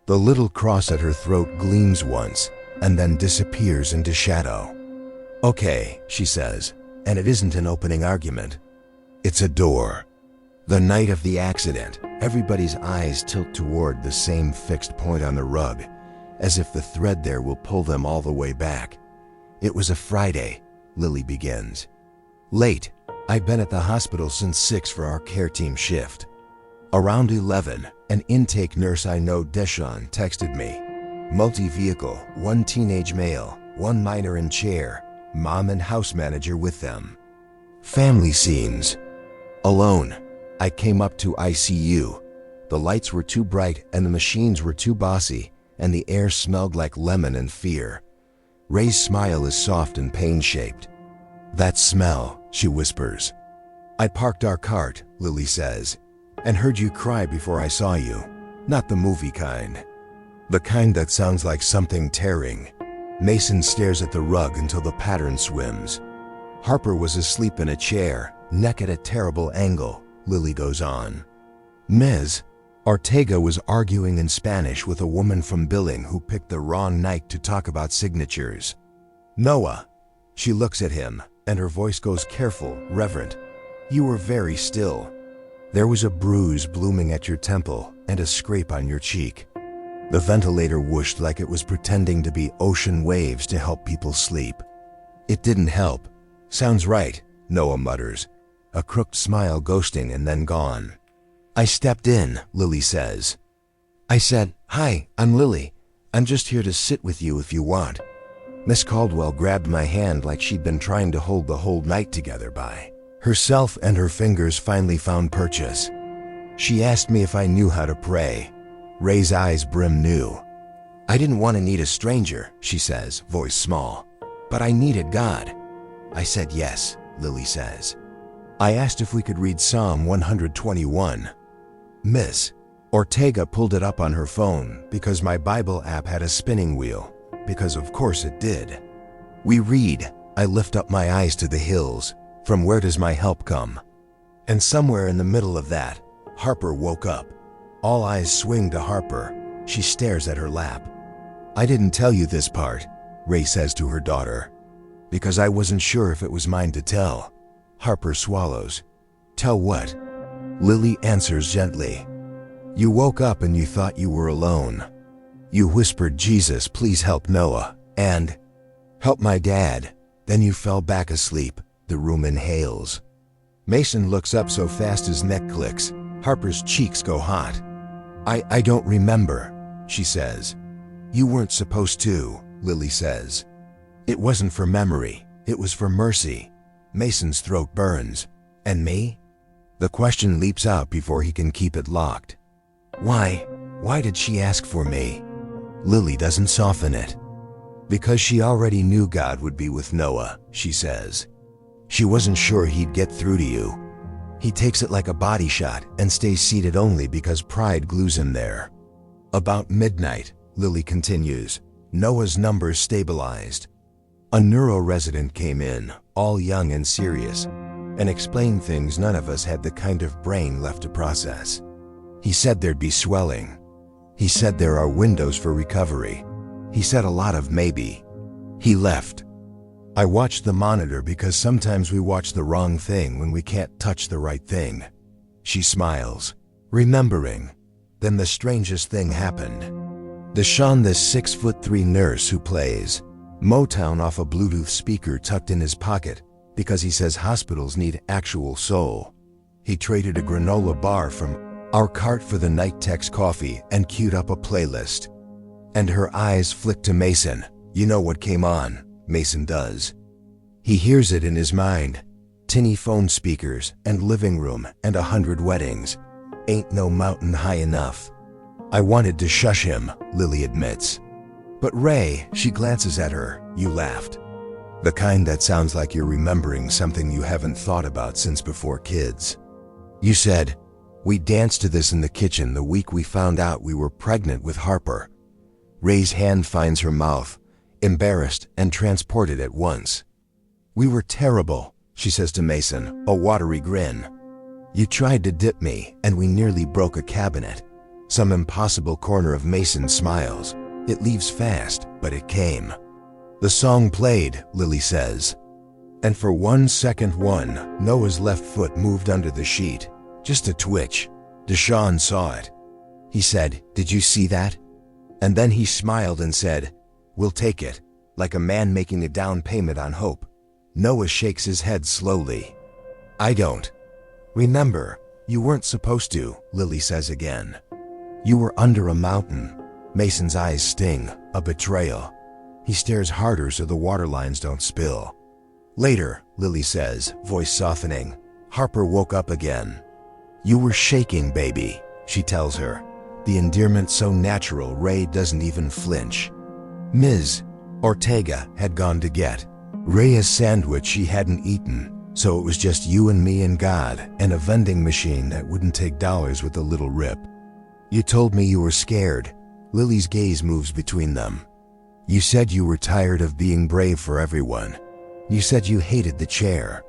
The little cross at her throat gleams once and then disappears into shadow. "Okay," she says, and it isn't an opening argument. It's a door. The night of the accident, everybody's eyes tilt toward the same fixed point on the rug, as if the thread there will pull them all the way back. "It was a Friday," Lily begins. "Late. I've been at the hospital since 6 for our care team shift. Around 11, an intake nurse I know, Deshawn, texted me. Multi-vehicle, 1 teenage male, 1 minor in chair, mom and house manager with them. Family scenes. Alone. I came up to ICU. The lights were too bright and the machines were too bossy, and the air smelled like lemon and fear." Ray's smile is soft and pain-shaped. "That smell," she whispers. "I parked our cart," Lily says. and heard you cry before I saw you. Not the movie kind. The kind that sounds like something tearing. Mason stares at the rug until the pattern swims. Harper was asleep in a chair, neck at a terrible angle, Lily goes on. Ms. Ortega was arguing in Spanish with a woman from billing who picked the wrong night to talk about signatures. Noah. She looks at him, and her voice goes careful, reverent. You were very still. There was a bruise blooming at your temple and a scrape on your cheek. The ventilator whooshed like it was pretending to be ocean waves to help people sleep. It didn't help. Sounds right, Noah mutters, a crooked smile ghosting and then gone. I stepped in, Lily says. I said, Hi, I'm Lily. I'm just here to sit with you if you want. Miss Caldwell grabbed my hand like she'd been trying to hold the whole night together by herself, and her fingers finally found purchase. She asked me if I knew how to pray. Ray's eyes brim new. I didn't want to need a stranger, she says, voice small. But I needed God. I said yes, Lily says. I asked if we could read Psalm 121. Miss Ortega pulled it up on her phone because my Bible app had a spinning wheel, because of course it did. We read, I lift up my eyes to the hills, from where does my help come? And somewhere in the middle of that, Harper woke up. All eyes swing to Harper. She stares at her lap. I didn't tell you this part, Ray says to her daughter, because I wasn't sure if it was mine to tell. Harper swallows. Tell what? Lily answers gently. You woke up and you thought you were alone. You whispered, Jesus, please help Noah, and help my dad. Then you fell back asleep. The room inhales. Mason looks up so fast his neck clicks. Harper's cheeks go hot. I don't remember, she says. You weren't supposed to, Lily says. It wasn't for memory. It was for mercy. Mason's throat burns. And me? The question leaps out before he can keep it locked. Why? Why did she ask for me? Lily doesn't soften it. Because she already knew God would be with Noah, she says. She wasn't sure he'd get through to you. He takes it like a body shot and stays seated only because pride glues him there. About midnight, Lily continues, Noah's numbers stabilized. A neuro resident came in, all young and serious, and explained things none of us had the kind of brain left to process. He said there'd be swelling. He said there are windows for recovery. He said a lot of maybe. He left. I watched the monitor because sometimes we watch the wrong thing when we can't touch the right thing. She smiles, remembering. Then the strangest thing happened. Deshaun, this 6'3" nurse who plays Motown off a Bluetooth speaker tucked in his pocket because he says hospitals need actual soul. He traded a granola bar from our cart for the night text coffee and queued up a playlist. And her eyes flick to Mason. You know what came on? Mason does. He hears it in his mind. Tinny phone speakers and living room and 100 weddings. Ain't no mountain high enough. I wanted to shush him, Lily admits. But Ray, she glances at her, you laughed. The kind that sounds like you're remembering something you haven't thought about since before kids. You said, we danced to this in the kitchen the week we found out we were pregnant with Harper. Ray's hand finds her mouth, embarrassed and transported at once. We were terrible, she says to Mason, a watery grin. You tried to dip me, and we nearly broke a cabinet. Some impossible corner of Mason smiles. It leaves fast, but it came. The song played, Lily says. And for 1 second, Noah's left foot moved under the sheet. Just a twitch. Deshaun saw it. He said, did you see that? And then he smiled and said, we'll take it, like a man making a down payment on hope. Noah shakes his head slowly. I don't. Remember, you weren't supposed to, Lily says again. You were under a mountain. Mason's eyes sting, a betrayal. He stares harder so the water lines don't spill. Later, Lily says, voice softening, Harper woke up again. You were shaking, baby, she tells her. The endearment so natural Ray doesn't even flinch. Ms. Ortega had gone to get Ray a sandwich she hadn't eaten. So it was just you and me and God and a vending machine that wouldn't take dollars with a little rip. You told me you were scared. Lily's gaze moves between them. You said you were tired of being brave for everyone. You said you hated the chair.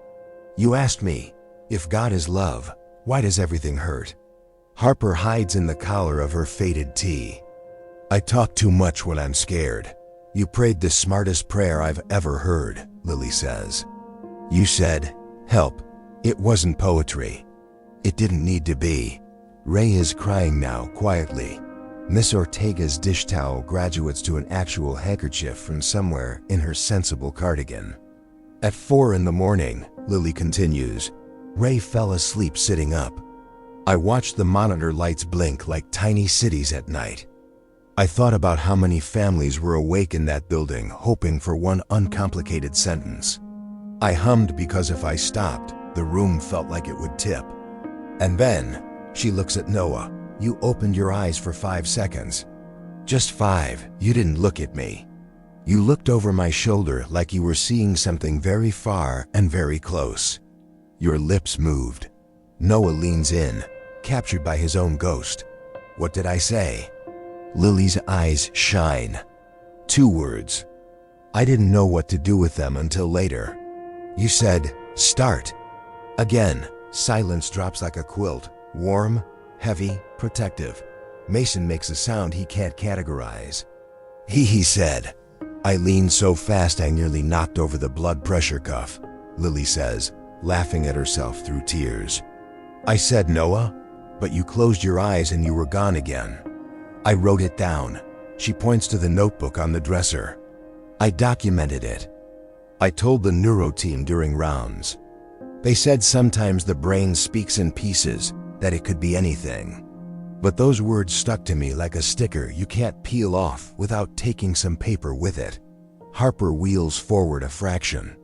You asked me, if God is love, why does everything hurt? Harper hides in the collar of her faded tee. I talk too much when I'm scared. You prayed the smartest prayer I've ever heard, Lily says. You said, help. It wasn't poetry. It didn't need to be. Ray is crying now, quietly. Miss Ortega's dish towel graduates to an actual handkerchief from somewhere in her sensible cardigan. At 4 in the morning, Lily continues, Ray fell asleep sitting up. I watched the monitor lights blink like tiny cities at night. I thought about how many families were awake in that building hoping for one uncomplicated sentence. I hummed because if I stopped, the room felt like it would tip. And then, she looks at Noah. You opened your eyes for 5 seconds. Just 5, you didn't look at me. You looked over my shoulder like you were seeing something very far and very close. Your lips moved. Noah leans in, captured by his own ghost. What did I say? Lily's eyes shine. 2 words. I didn't know what to do with them until later. You said, start. Again, silence drops like a quilt, warm, heavy, protective. Mason makes a sound he can't categorize. He said. I leaned so fast I nearly knocked over the blood pressure cuff, Lily says, laughing at herself through tears. I said, Noah, but you closed your eyes and you were gone again. I wrote it down. She points to the notebook on the dresser. I documented it. I told the neuro team during rounds. They said sometimes the brain speaks in pieces, that it could be anything. But those words stuck to me like a sticker you can't peel off without taking some paper with it. Harper wheels forward a fraction.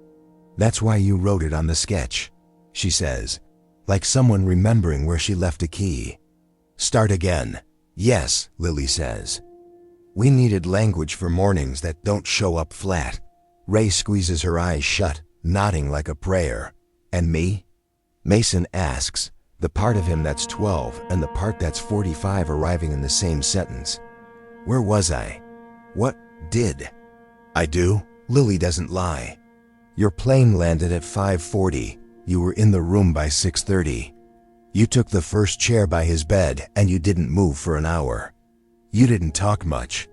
That's why you wrote it on the sketch, she says, like someone remembering where she left a key. Start again. Yes, Lily says. We needed language for mornings that don't show up flat. Ray squeezes her eyes shut, nodding like a prayer. And me? Mason asks, the part of him that's 12 and the part that's 45 arriving in the same sentence. Where was I? What did I do? Lily doesn't lie. Your plane landed at 5:40. You were in the room by 6:30. You took the first chair by his bed and you didn't move for an hour. You didn't talk much.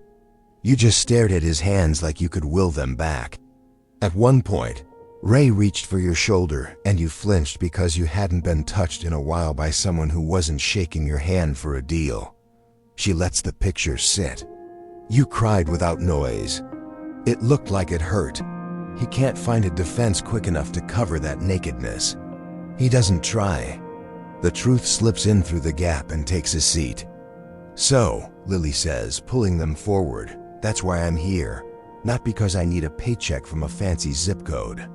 You just stared at his hands like you could will them back. At one point, Ray reached for your shoulder and you flinched because you hadn't been touched in a while by someone who wasn't shaking your hand for a deal. She lets the picture sit. You cried without noise. It looked like it hurt. He can't find a defense quick enough to cover that nakedness. He doesn't try. The truth slips in through the gap and takes a seat. So, Lily says, pulling them forward, that's why I'm here. Not because I need a paycheck from a fancy zip code.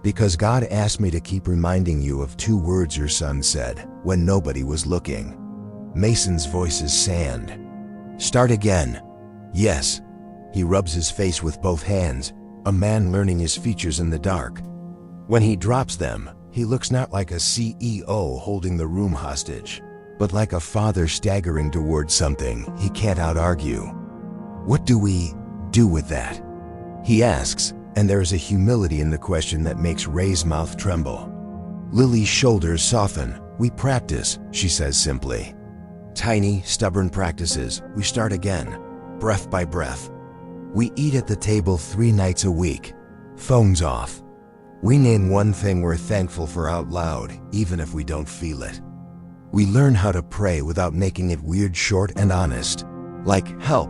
Because God asked me to keep reminding you of 2 words your son said when nobody was looking. Mason's voice is sand. Start again. Yes. He rubs his face with both hands, a man learning his features in the dark. When he drops them, he looks not like a CEO holding the room hostage, but like a father staggering toward something he can't out-argue. What do we do with that? He asks, and there is a humility in the question that makes Ray's mouth tremble. Lily's shoulders soften. We practice, she says simply. Tiny, stubborn practices. We start again, breath by breath. We eat at the table 3 nights a week. Phones off. We name one thing we're thankful for out loud, even if we don't feel it. We learn how to pray without making it weird, short, and honest. Like, help.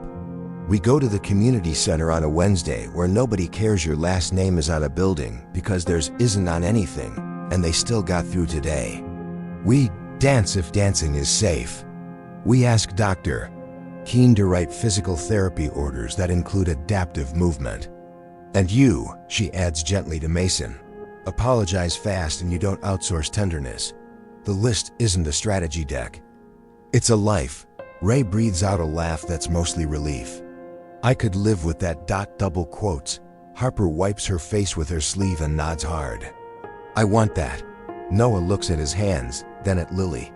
We go to the community center on a Wednesday where nobody cares your last name is on a building because theirs isn't on anything, and they still got through today. We dance if dancing is safe. We ask doctor, keen to write physical therapy orders that include adaptive movement. And you, she adds gently to Mason, apologize fast and you don't outsource tenderness. The list isn't a strategy deck. It's a life. Ray breathes out a laugh that's mostly relief. I could live with that. Double quotes. Harper wipes her face with her sleeve and nods hard. I want that. Noah looks at his hands, then at Lily.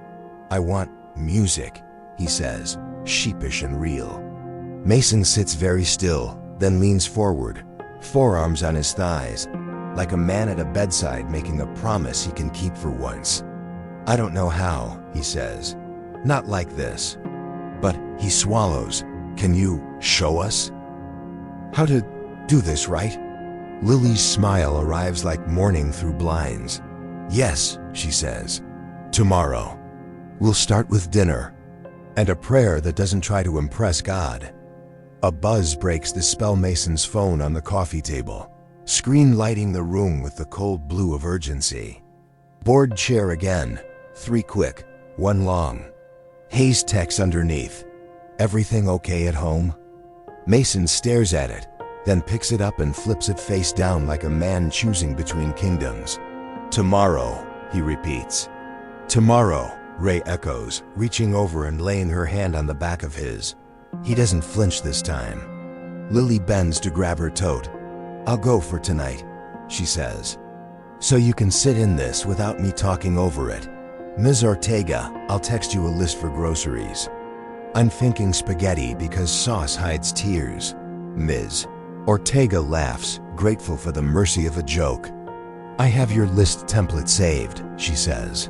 I want music, he says, sheepish and real. Mason sits very still, then leans forward, forearms on his thighs, like a man at a bedside making a promise he can keep for once. I don't know how, he says. Not like this. But he swallows. Can you show us how to do this, right? Lily's smile arrives like morning through blinds. Yes, she says. Tomorrow. We'll start with dinner and a prayer that doesn't try to impress God. A buzz breaks the spell. Mason's phone on the coffee table, screen lighting the room with the cold blue of urgency. Board chair again. 3 quick, 1 long. Hayes texts underneath. Everything okay at home? Mason stares at it, then picks it up and flips it face down like a man choosing between kingdoms. Tomorrow, he repeats. Tomorrow, Ray echoes, reaching over and laying her hand on the back of his. He doesn't flinch this time. Lily bends to grab her tote. I'll go for tonight, she says. So you can sit in this without me talking over it. Ms. Ortega, I'll text you a list for groceries. I'm thinking spaghetti because sauce hides tears. Ms. Ortega laughs, grateful for the mercy of a joke. I have your list template saved, she says.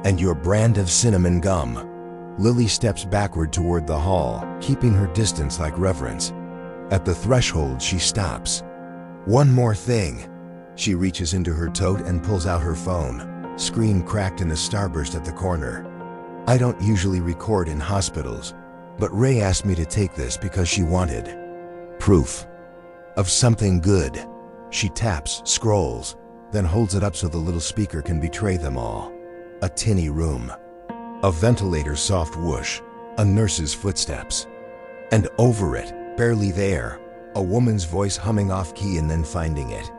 And your brand of cinnamon gum. Lily steps backward toward the hall, keeping her distance like reverence. At the threshold, she stops. One more thing. She reaches into her tote and pulls out her phone, screen cracked in a starburst at the corner. I don't usually record in hospitals, but Ray asked me to take this because she wanted proof of something good. She taps, scrolls, then holds it up so the little speaker can betray them all. A tinny room. A ventilator's soft whoosh. A nurse's footsteps. And over it, barely there, a woman's voice humming off key and then finding it.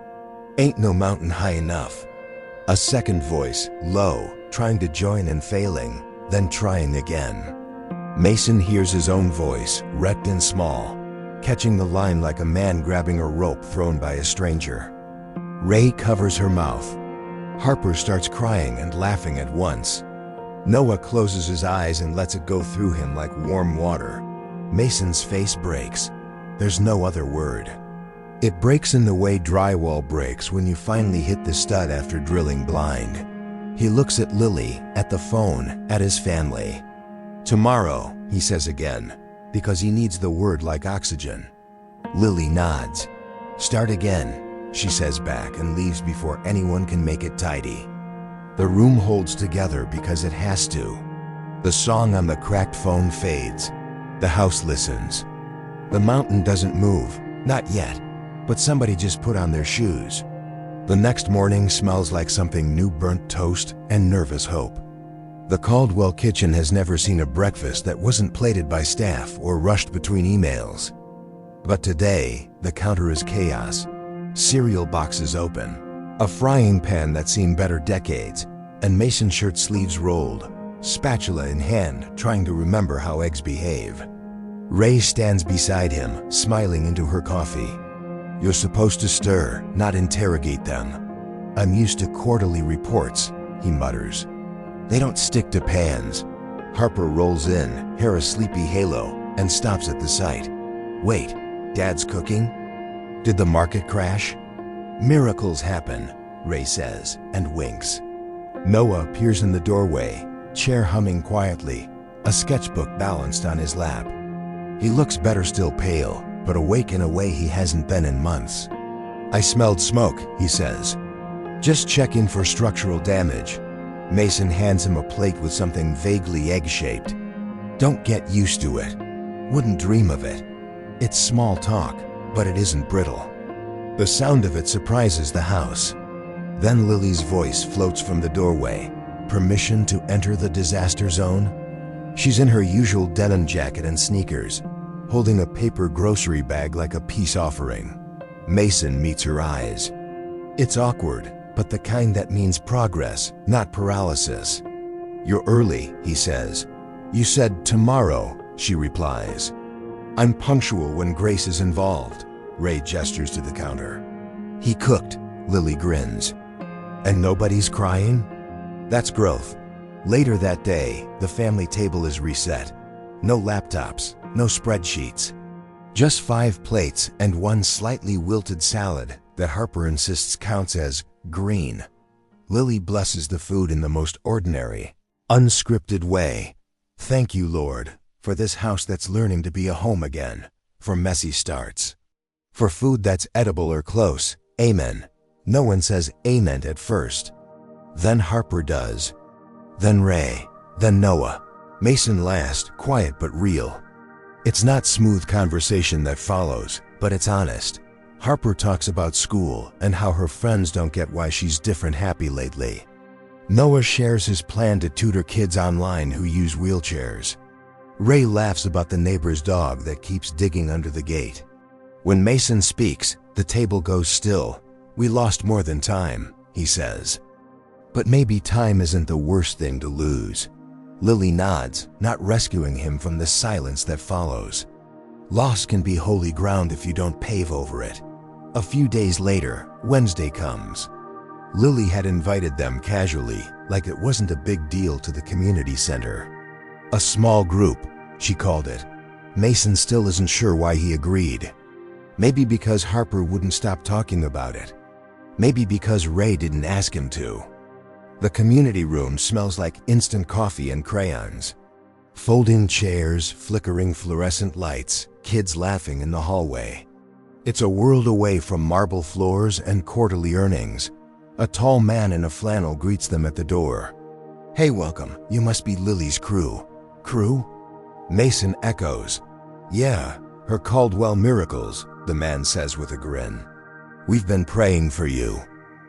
Ain't no mountain high enough. A second voice, low, trying to join and failing, then trying again. Mason hears his own voice, wrecked and small, catching the line like a man grabbing a rope thrown by a stranger. Ray covers her mouth. Harper starts crying and laughing at once. Noah closes his eyes and lets it go through him like warm water. Mason's face breaks. There's no other word. It breaks in the way drywall breaks when you finally hit the stud after drilling blind. He looks at Lily, at the phone, at his family. Tomorrow, he says again, because he needs the word like oxygen. Lily nods. Start again, she says back and leaves before anyone can make it tidy. The room holds together because it has to. The song on the cracked phone fades. The house listens. The mountain doesn't move, not yet, but somebody just put on their shoes. The next morning smells like something new, burnt toast and nervous hope. The Caldwell kitchen has never seen a breakfast that wasn't plated by staff or rushed between emails. But today, the counter is chaos. Cereal boxes open, a frying pan that's seen better decades, and Mason shirt sleeves rolled, spatula in hand, trying to remember how eggs behave. Ray stands beside him, smiling into her coffee. You're supposed to stir, not interrogate them. I'm used to quarterly reports, he mutters. They don't stick to pans. Harper rolls in, hair a sleepy halo, and stops at the sight. Wait, Dad's cooking? Did the market crash? Miracles happen, Ray says, and winks. Noah appears in the doorway, chair humming quietly, a sketchbook balanced on his lap. He looks better, still pale, but awake in a way he hasn't been in months. I smelled smoke, he says. Just checking for structural damage. Mason hands him a plate with something vaguely egg-shaped. Don't get used to it. Wouldn't dream of it. It's small talk, but it isn't brittle. The sound of it surprises the house. Then Lily's voice floats from the doorway. Permission to enter the disaster zone? She's in her usual denim jacket and sneakers, holding a paper grocery bag like a peace offering. Mason meets her eyes. It's awkward, but the kind that means progress, not paralysis. You're early, he says. You said tomorrow, she replies. I'm punctual when Grace is involved. Ray gestures to the counter. He cooked, Lily grins. And nobody's crying? That's growth. Later that day, the family table is reset. No laptops, no spreadsheets. Just 5 plates and one slightly wilted salad that Harper insists counts as green. Lily blesses the food in the most ordinary, unscripted way. Thank you, Lord, for this house that's learning to be a home again, for messy starts. For food that's edible or close, amen. No one says amen at first. Then Harper does. Then Ray. Then Noah. Mason last, quiet but real. It's not smooth conversation that follows, but it's honest. Harper talks about school and how her friends don't get why she's different happy lately. Noah shares his plan to tutor kids online who use wheelchairs. Ray laughs about the neighbor's dog that keeps digging under the gate. When Mason speaks, the table goes still. We lost more than time, he says. But maybe time isn't the worst thing to lose. Lily nods, not rescuing him from the silence that follows. Loss can be holy ground if you don't pave over it. A few days later, Wednesday comes. Lily had invited them casually, like it wasn't a big deal, to the community center. A small group, she called it. Mason still isn't sure why he agreed. Maybe because Harper wouldn't stop talking about it. Maybe because Ray didn't ask him to. The community room smells like instant coffee and crayons. Folding chairs, flickering fluorescent lights, kids laughing in the hallway. It's a world away from marble floors and quarterly earnings. A tall man in a flannel greets them at the door. Hey, welcome. You must be Lily's crew. Crew? Mason echoes. Yeah, her Caldwell miracles, the man says with a grin. We've been praying for you.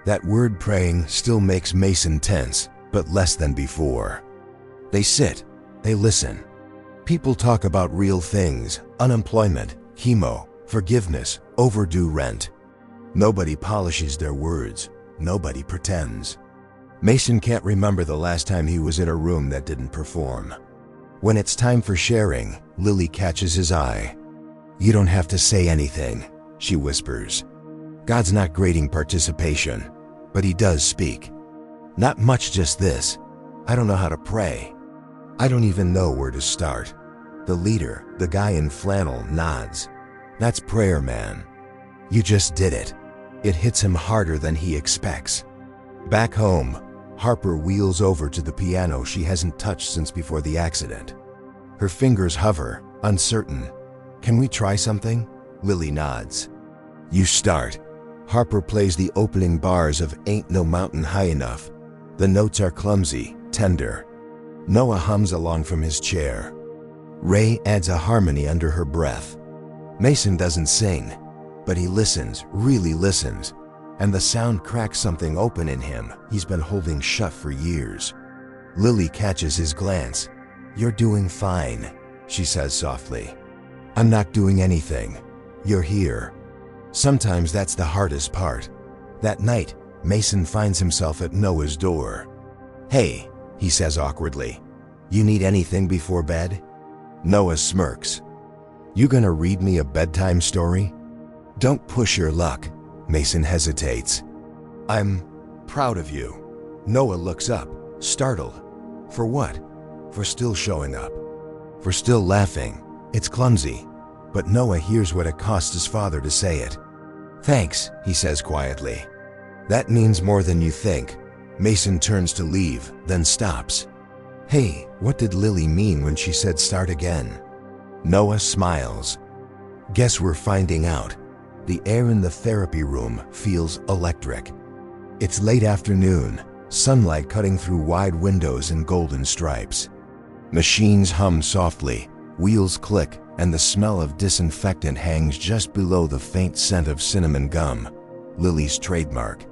That word praying still makes Mason tense, but less than before. They sit, they listen. People talk about real things, unemployment, chemo, forgiveness, overdue rent. Nobody polishes their words, nobody pretends. Mason can't remember the last time he was in a room that didn't perform. When it's time for sharing, Lily catches his eye. You don't have to say anything, she whispers. God's not grading participation, but he does speak. Not much, just this. I don't know how to pray. I don't even know where to start. The leader, the guy in flannel, nods. That's prayer, man. You just did it. It hits him harder than he expects. Back home, Harper wheels over to the piano she hasn't touched since before the accident. Her fingers hover, uncertain. Can we try something? Lily nods. You start. Harper plays the opening bars of Ain't No Mountain High Enough. The notes are clumsy, tender. Noah hums along from his chair. Ray adds a harmony under her breath. Mason doesn't sing, but he listens, really listens, and the sound cracks something open in him he's been holding shut for years. Lily catches his glance. You're doing fine, she says softly. I'm not doing anything. You're here. Sometimes that's the hardest part. That night, Mason finds himself at Noah's door. Hey, he says awkwardly. You need anything before bed? Noah smirks. You gonna read me a bedtime story? Don't push your luck. Mason hesitates. I'm proud of you. Noah looks up, startled. For what? For still showing up. For still laughing. It's clumsy. But Noah hears what it cost his father to say it. Thanks, he says quietly. That means more than you think. Mason turns to leave, then stops. Hey, what did Lily mean when she said start again? Noah smiles. Guess we're finding out. The air in the therapy room feels electric. It's late afternoon, sunlight cutting through wide windows in golden stripes. Machines hum softly, wheels click, and the smell of disinfectant hangs just below the faint scent of cinnamon gum, Lily's trademark.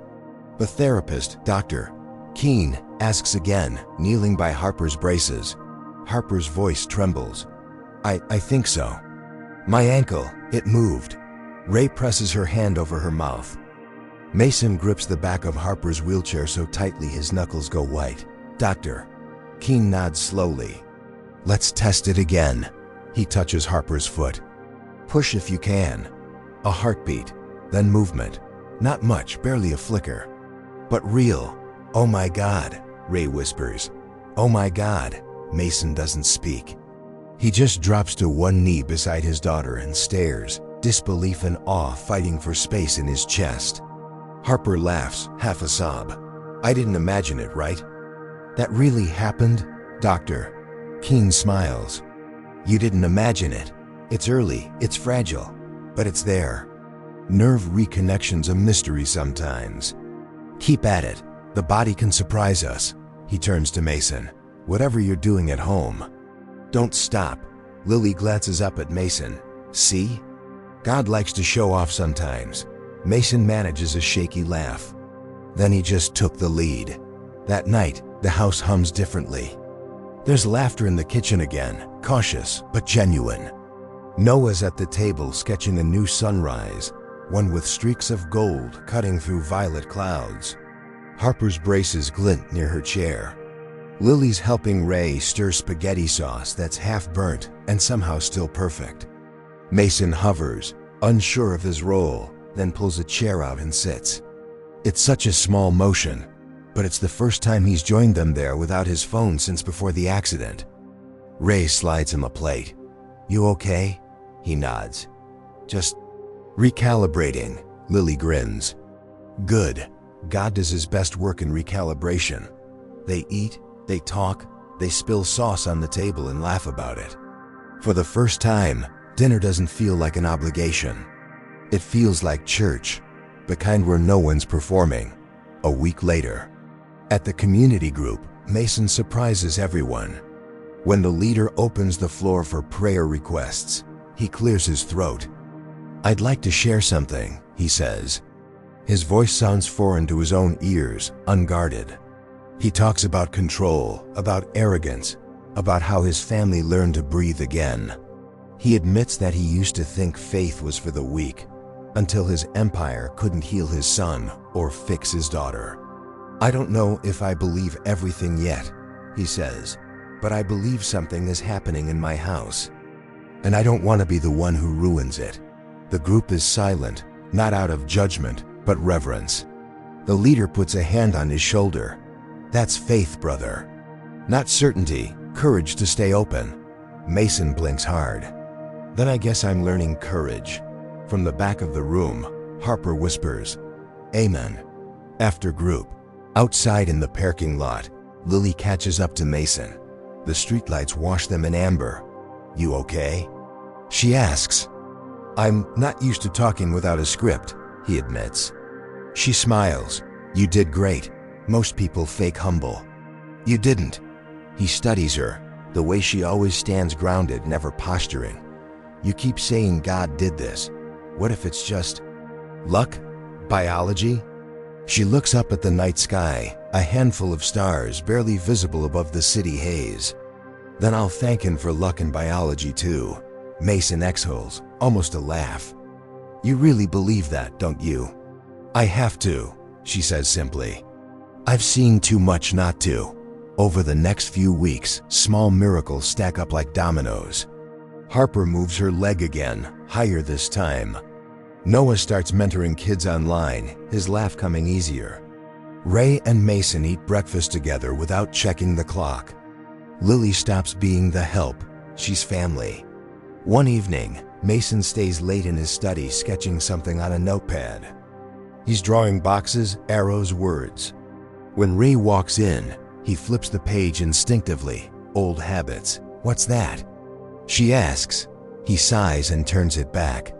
The therapist, Dr. Keene, asks again, kneeling by Harper's braces. Harper's voice trembles. I think so. My ankle, it moved. Ray presses her hand over her mouth. Mason grips the back of Harper's wheelchair so tightly his knuckles go white. Doctor. Keene nods slowly. Let's test it again. He touches Harper's foot. Push if you can. A heartbeat, then movement. Not much, barely a flicker. But real. Oh my God, Ray whispers. Oh my God. Mason doesn't speak. He just drops to one knee beside his daughter and stares, disbelief and awe fighting for space in his chest. Harper laughs, half a sob. I didn't imagine it, right? That really happened, Doctor. Keen smiles. You didn't imagine it. It's early, it's fragile, but it's there. Nerve reconnection's a mystery sometimes. Keep at it. The body can surprise us. He turns to Mason. Whatever you're doing at home, don't stop. Lily glances up at Mason. See? God likes to show off sometimes. Mason manages a shaky laugh. Then he just took the lead. That night, the house hums differently. There's laughter in the kitchen again, cautious but genuine. Noah's at the table sketching a new sunrise, one with streaks of gold cutting through violet clouds. Harper's braces glint near her chair. Lily's helping Ray stir spaghetti sauce that's half burnt and somehow still perfect. Mason hovers, unsure of his role, then pulls a chair out and sits. It's such a small motion, but it's the first time he's joined them there without his phone since before the accident. Ray slides him a plate. You okay? He nods. Just recalibrating, Lily grins. Good. God does his best work in recalibration. They eat, they talk, they spill sauce on the table and laugh about it. For the first time, dinner doesn't feel like an obligation. It feels like church, the kind where no one's performing. A week later, at the community group, Mason surprises everyone. When the leader opens the floor for prayer requests, he clears his throat. I'd like to share something, he says. His voice sounds foreign to his own ears, unguarded. He talks about control, about arrogance, about how his family learned to breathe again. He admits that he used to think faith was for the weak, until his empire couldn't heal his son or fix his daughter. I don't know if I believe everything yet, he says, but I believe something is happening in my house. And I don't want to be the one who ruins it. The group is silent, not out of judgment, but reverence. The leader puts a hand on his shoulder. That's faith, brother. Not certainty, courage to stay open. Mason blinks hard. Then I guess I'm learning courage. From the back of the room, Harper whispers, Amen. After group, outside in the parking lot, Lily catches up to Mason. The streetlights wash them in amber. You okay? She asks. I'm not used to talking without a script, he admits. She smiles. You did great. Most people fake humble. You didn't. He studies her, the way she always stands grounded, never posturing. You keep saying God did this. What if it's just luck? Biology? She looks up at the night sky, a handful of stars barely visible above the city haze. Then I'll thank him for luck and biology too. Mason exhales, almost a laugh. You really believe that, don't you? I have to, she says simply. I've seen too much not to. Over the next few weeks, small miracles stack up like dominoes. Harper moves her leg again, higher this time. Noah starts mentoring kids online, his laugh coming easier. Ray and Mason eat breakfast together without checking the clock. Lily stops being the help. She's family. One evening, Mason stays late in his study sketching something on a notepad. He's drawing boxes, arrows, words. When Ray walks in, he flips the page instinctively. Old habits. What's that? She asks. He sighs and turns it back.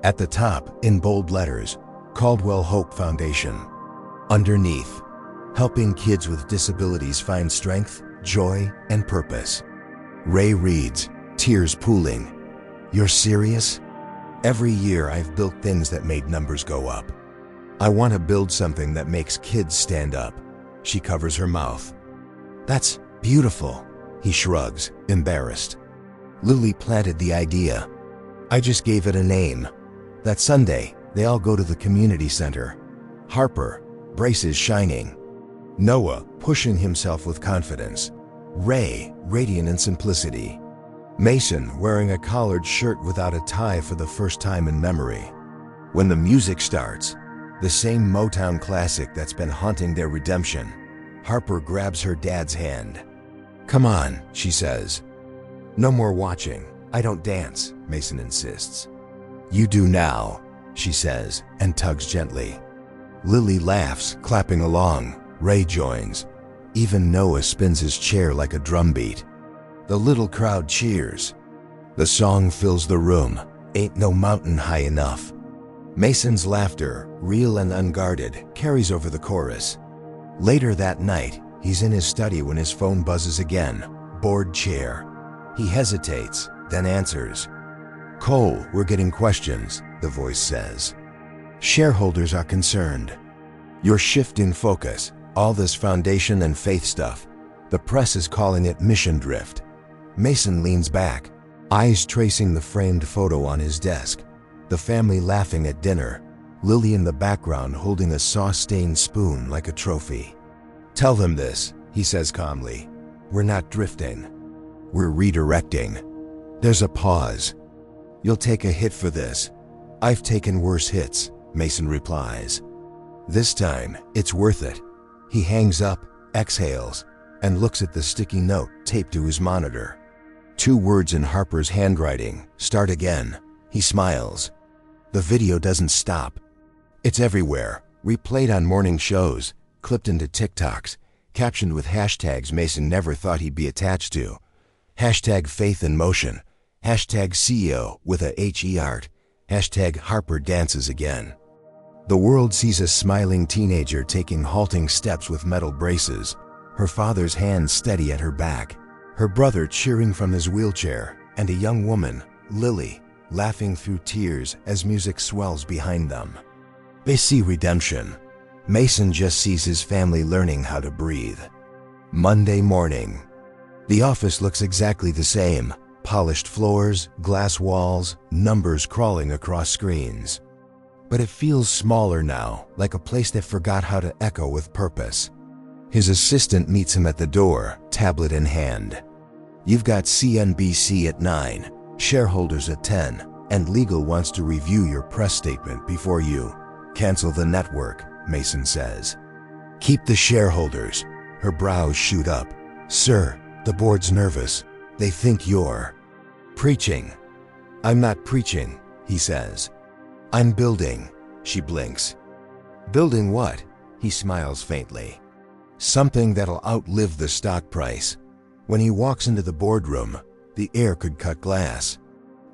At the top, in bold letters, Caldwell Hope Foundation. Underneath, helping kids with disabilities find strength, joy, and purpose. Ray reads, tears pooling. You're serious? Every year I've built things that made numbers go up. I want to build something that makes kids stand up. She covers her mouth. That's beautiful, he shrugs, embarrassed. Lily planted the idea. I just gave it a name. That Sunday, they all go to the community center. Harper, braces shining. Noah, pushing himself with confidence. Ray, radiant in simplicity. Mason, wearing a collared shirt without a tie for the first time in memory. When the music starts, The same Motown classic that's been haunting their redemption. Harper grabs her dad's hand. "Come on," she says. "No more watching. I don't dance," Mason insists. "You do now," she says, and tugs gently. Lily laughs, clapping along. Ray joins. Even Noah spins his chair like a drumbeat. The little crowd cheers. The song fills the room. Ain't no mountain high enough. Mason's laughter, real and unguarded, carries over the chorus. Later that night, he's in his study when his phone buzzes again. Board chair. He hesitates, then answers. "Cole, we're getting questions," the voice says. "Shareholders are concerned. Your shift in focus, all this foundation and faith stuff. The press is calling it mission drift." Mason leans back, eyes tracing the framed photo on his desk. The family laughing at dinner. Lily in the background holding a sauce-stained spoon like a trophy. "Tell them this," he says calmly. "We're not drifting. We're redirecting." There's a pause. "You'll take a hit for this." "I've taken worse hits," Mason replies. "This time, it's worth it." He hangs up, exhales, and looks at the sticky note taped to his monitor. 2 words in Harper's handwriting, "Start again." He smiles. The video doesn't stop. It's everywhere, replayed on morning shows, clipped into TikToks, captioned with hashtags Mason never thought he'd be attached to. Hashtag faith in motion. Hashtag CEO with a HE art. Hashtag Harper dances again. The world sees a smiling teenager taking halting steps with metal braces, her father's hand steady at her back, her brother cheering from his wheelchair, and a young woman, Lily, laughing through tears as music swells behind them. They see redemption. Mason just sees his family learning how to breathe. Monday morning. The office looks exactly the same. Polished floors, glass walls, numbers crawling across screens. But it feels smaller now, like a place that forgot how to echo with purpose. His assistant meets him at the door, tablet in hand. "You've got CNBC at 9, shareholders at 10, and legal wants to review your press statement before you cancel the network," Mason says. "Keep the shareholders." Her brows shoot up. "Sir, the board's nervous. They think you're preaching." "I'm not preaching," he says. "I'm building." She blinks. "Building what?" He smiles faintly. "Something that'll outlive the stock price." When he walks into the boardroom, the air could cut glass.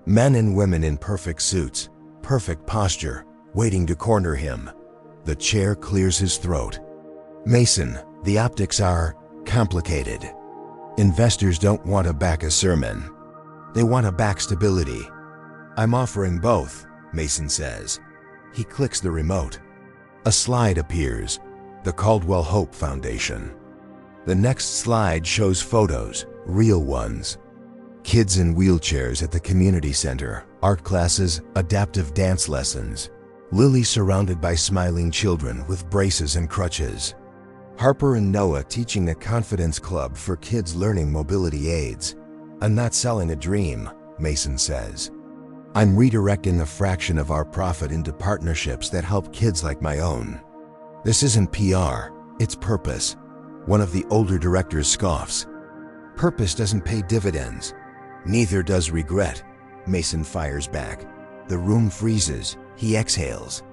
Men and women in perfect suits, perfect posture, waiting to corner him. The chair clears his throat. "Mason, the optics are complicated. Investors don't want to back a sermon. They want to back stability. I'm offering both," Mason says. He clicks the remote. A slide appears, the Caldwell Hope Foundation. The next slide shows photos, real ones. Kids in wheelchairs at the community center, art classes, adaptive dance lessons. Lily surrounded by smiling children with braces and crutches. Harper and Noah teaching a confidence club for kids learning mobility aids. "I'm not selling a dream," Mason says. "I'm redirecting a fraction of our profit into partnerships that help kids like my own." "This isn't PR, it's purpose." One of the older directors scoffs. "Purpose doesn't pay dividends." "Neither does regret," Mason fires back. The room freezes. He exhales.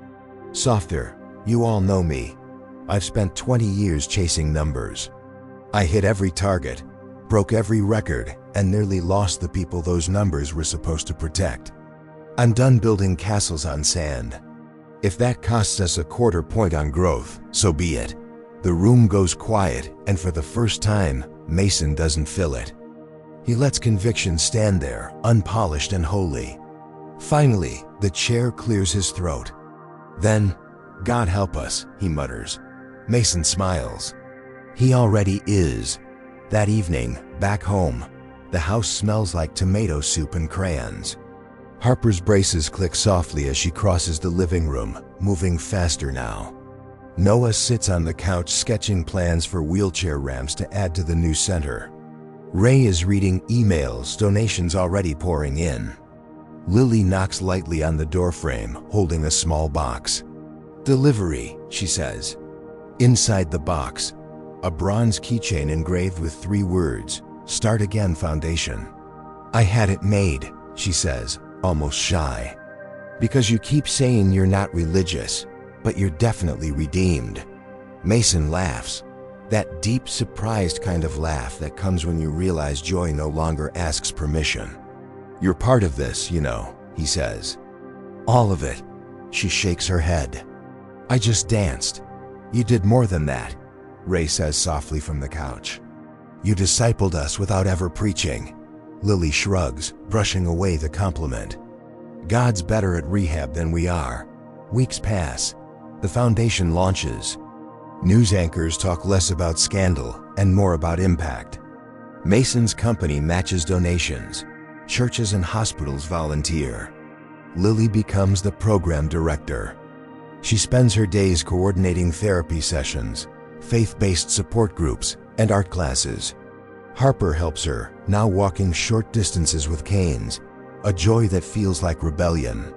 "Softer, you all know me. I've spent 20 years chasing numbers. I hit every target, broke every record, and nearly lost the people those numbers were supposed to protect. I'm done building castles on sand. If that costs us a quarter point on growth, so be it." The room goes quiet, and for the first time, Mason doesn't fill it. He lets conviction stand there, unpolished and holy. Finally, the chair clears his throat. Then, "God help us," he mutters. Mason smiles. He already is. That evening, back home, the house smells like tomato soup and crayons. Harper's braces click softly as she crosses the living room, moving faster now. Noah sits on the couch sketching plans for wheelchair ramps to add to the new center. Ray is reading emails, donations already pouring in. Lily knocks lightly on the doorframe, holding a small box. Delivery, she says. Inside the box, a bronze keychain engraved with 3 words, Start Again Foundation. I had it made, she says, almost shy. Because you keep saying you're not religious, but you're definitely redeemed. Mason laughs. That deep, surprised kind of laugh that comes when you realize joy no longer asks permission. You're part of this, you know, he says. All of it. She shakes her head. I just danced. You did more than that, Ray says softly from the couch. You discipled us without ever preaching. Lily shrugs, brushing away the compliment. God's better at rehab than we are. Weeks pass. The foundation launches. News anchors talk less about scandal and more about impact. Mason's company matches donations. Churches and hospitals volunteer. Lily becomes the program director. She spends her days coordinating therapy sessions, faith-based support groups, and art classes. Harper helps her, now walking short distances with canes, a joy that feels like rebellion.